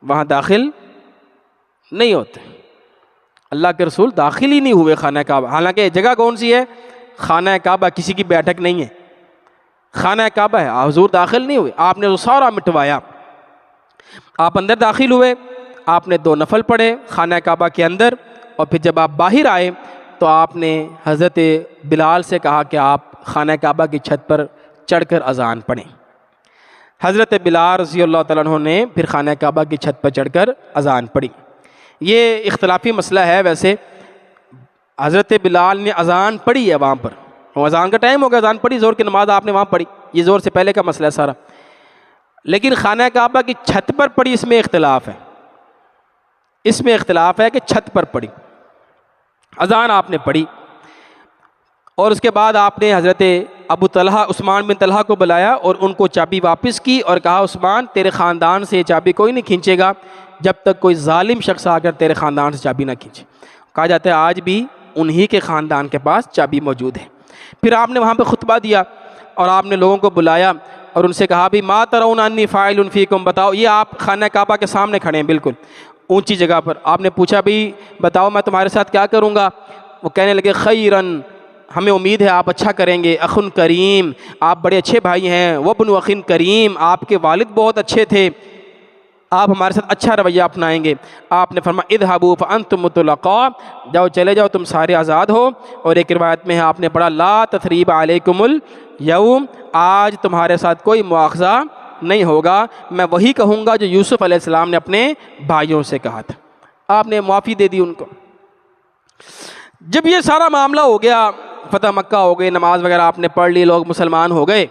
B: وہاں داخل نہیں ہوتے۔ اللہ کے رسول داخل ہی نہیں ہوئے خانہ کعبہ، حالانکہ جگہ کون سی ہے؟ خانہ کعبہ، کسی کی بیٹھک نہیں ہے، خانہ کعبہ ہے، حضور داخل نہیں ہوئے، آپ نے وہ سارا مٹوایا۔ آپ اندر داخل ہوئے، آپ نے 2 نفل پڑھے خانہ کعبہ کے اندر، اور پھر جب آپ باہر آئے تو آپ نے حضرت بلال سے کہا کہ آپ خانہ کعبہ کی چھت پر چڑھ کر اذان پڑھیں۔ حضرت بلال رضی اللہ تعالیٰ عنہ نے پھر خانہ کعبہ کی چھت پر چڑھ کر اذان پڑھی۔ یہ اختلافی مسئلہ ہے، ویسے حضرت بلال نے اذان پڑھی ہے وہاں پر، اذان کا ٹائم ہو گیا، اذان پڑھی، زور کی نماز آپ نے وہاں پڑھی، یہ زور سے پہلے کا مسئلہ ہے سارا، لیکن خانہ کعبہ کی چھت پر پڑھی اس میں اختلاف ہے، اس میں اختلاف ہے کہ چھت پر پڑھی۔ اذان آپ نے پڑھی اور اس کے بعد آپ نے حضرت ابو طلحہ عثمان بن طلحہ کو بلایا اور ان کو چابی واپس کی اور کہا عثمان تیرے خاندان سے یہ چابی کوئی نہیں کھینچے گا جب تک کوئی ظالم شخص آ کر تیرے خاندان سے چابی نہ کھینچے. کہا جاتا ہے آج بھی انہی کے خاندان کے پاس چابی موجود ہے. پھر آپ نے وہاں پہ خطبہ دیا اور آپ نے لوگوں کو بلایا اور ان سے کہا بھی ما ترون انی فاعل فیکم، بتاؤ، یہ آپ خانہ کعبہ کے سامنے کھڑے ہیں بالکل اونچی جگہ پر. آپ نے پوچھا بھی بتاؤ میں تمہارے ساتھ کیا کروں گا؟ وہ کہنے لگے خیرن، ہمیں امید ہے آپ اچھا کریں گے. اخن کریم، آپ بڑے اچھے بھائی ہیں. وابن اخن کریم، آپ کے والد بہت اچھے تھے، آپ ہمارے ساتھ اچھا رویہ اپنائیں گے. آپ نے فرمایا اذهبوا فانتم مطلقاء، جاؤ چلے جاؤ تم سارے آزاد ہو. اور ایک روایت میں ہے آپ نے پڑھا لا تثریب علیکم الیوم، آج تمہارے ساتھ کوئی مواخذہ نہیں ہوگا. میں وہی کہوں گا جو یوسف علیہ السلام نے اپنے بھائیوں سے کہا تھا. آپ نے معافی دے دی ان کو. جب یہ سارا معاملہ ہو گیا، فتح مکہ ہو گئی، نماز وغیرہ آپ نے پڑھ لی، لوگ مسلمان ہو گئے.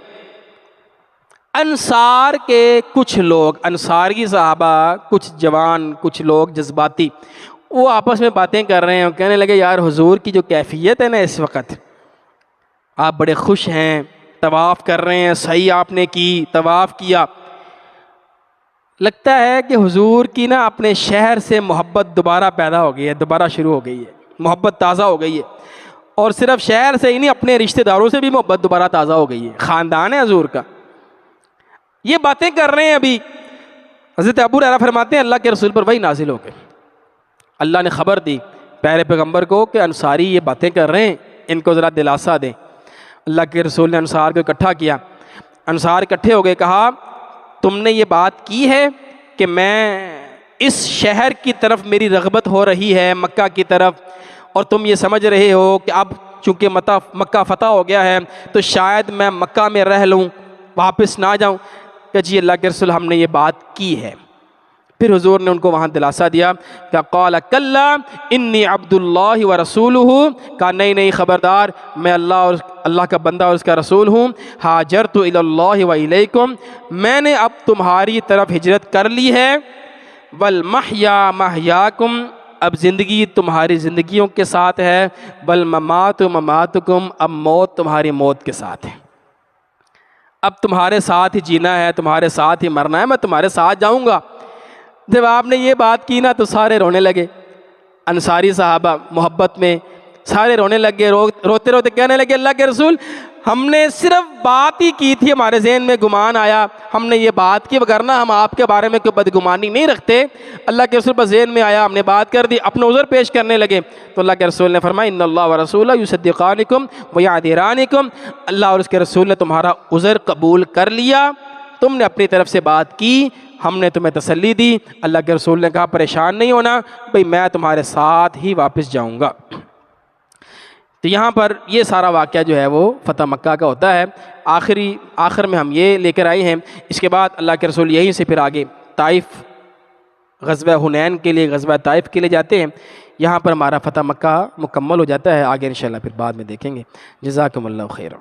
B: انصار کے کچھ لوگ، انصاری صحابہ، کچھ جوان، کچھ لوگ جذباتی، وہ آپس میں باتیں کر رہے ہیں اور کہنے لگے یار حضور کی جو کیفیت ہے نا اس وقت، آپ بڑے خوش ہیں، طواف کر رہے ہیں، صحیح آپ نے کی، طواف کیا، لگتا ہے کہ حضور کی نا اپنے شہر سے محبت دوبارہ پیدا ہو گئی ہے، دوبارہ شروع ہو گئی ہے، محبت تازہ ہو گئی ہے. اور صرف شہر سے ہی نہیں، اپنے رشتہ داروں سے بھی محبت دوبارہ تازہ ہو گئی ہے، خاندان ہے حضور کا. یہ باتیں کر رہے ہیں. ابھی حضرت ابو ہریرہ فرماتے ہیں اللہ کے رسول پر وحی نازل ہو گئی. اللہ نے خبر دی پیارے پیغمبر کو کہ انصاری یہ باتیں کر رہے ہیں، ان کو ذرا دلاسا دیں. اللہ کے رسول نے انصار کو اکٹھا کیا. انصار اکٹھے ہو گئے. کہا تم نے یہ بات کی ہے کہ میں اس شہر کی طرف میری رغبت ہو رہی ہے، مکہ کی طرف، اور تم یہ سمجھ رہے ہو کہ اب چونکہ مکہ فتح ہو گیا ہے تو شاید میں مکہ میں رہ لوں، واپس نہ جاؤں. کہ جی اللہ کے رسول ہم نے یہ بات کی ہے. پھر حضور نے ان کو وہاں دلاسا دیا کہ قال کلا انی عبد اللہ و رسولہ، کہا نہیں نہیں خبردار، میں اللہ کا بندہ اور اس کا رسول ہوں. ہاجرت الی اللہ و الیکم، میں نے اب تمہاری طرف ہجرت کر لی ہے. والمحیا محیاکم، اب زندگی تمہاری زندگیوں کے ساتھ ہے. والممات مماتکم، اب موت تمہاری موت کے ساتھ ہے. اب تمہارے ساتھ ہی جینا ہے، تمہارے ساتھ ہی مرنا ہے، میں تمہارے ساتھ جاؤں گا. جب آپ نے یہ بات کی نا تو سارے رونے لگے. انصاری صحابہ محبت میں سارے رونے لگے، روتے روتے کہنے لگے اللہ کے رسول ہم نے صرف بات ہی کی تھی، ہمارے ذہن میں گمان آیا، ہم نے یہ بات کی، وگرنہ ہم آپ کے بارے میں کوئی بدگمانی نہیں رکھتے. اللہ کے رسول بس ذہن میں آیا، ہم نے بات کر دی، اپنا عذر پیش کرنے لگے. تو اللہ کے رسول نے فرمایا ان اللہ و رسولہ یصدقانکم ویعذرانکم، اللہ اور اس کے رسول نے تمہارا عذر قبول کر لیا، تم نے اپنی طرف سے بات کی، ہم نے تمہیں تسلی دی. اللہ کے رسول نے کہا پریشان نہیں ہونا بھئی، میں تمہارے ساتھ ہی واپس جاؤں گا. تو یہاں پر یہ سارا واقعہ جو ہے وہ فتح مکہ کا ہوتا ہے. آخر میں ہم یہ لے کر آئے ہیں. اس کے بعد اللہ کے رسول یہیں سے پھر آگے طائف، غزوہ حنین کے لیے، غزوہ طائف کے لیے جاتے ہیں. یہاں پر ہمارا فتح مکہ مکمل ہو جاتا ہے. آگے انشاءاللہ پھر بعد میں دیکھیں گے. جزاکم اللہ خیرا.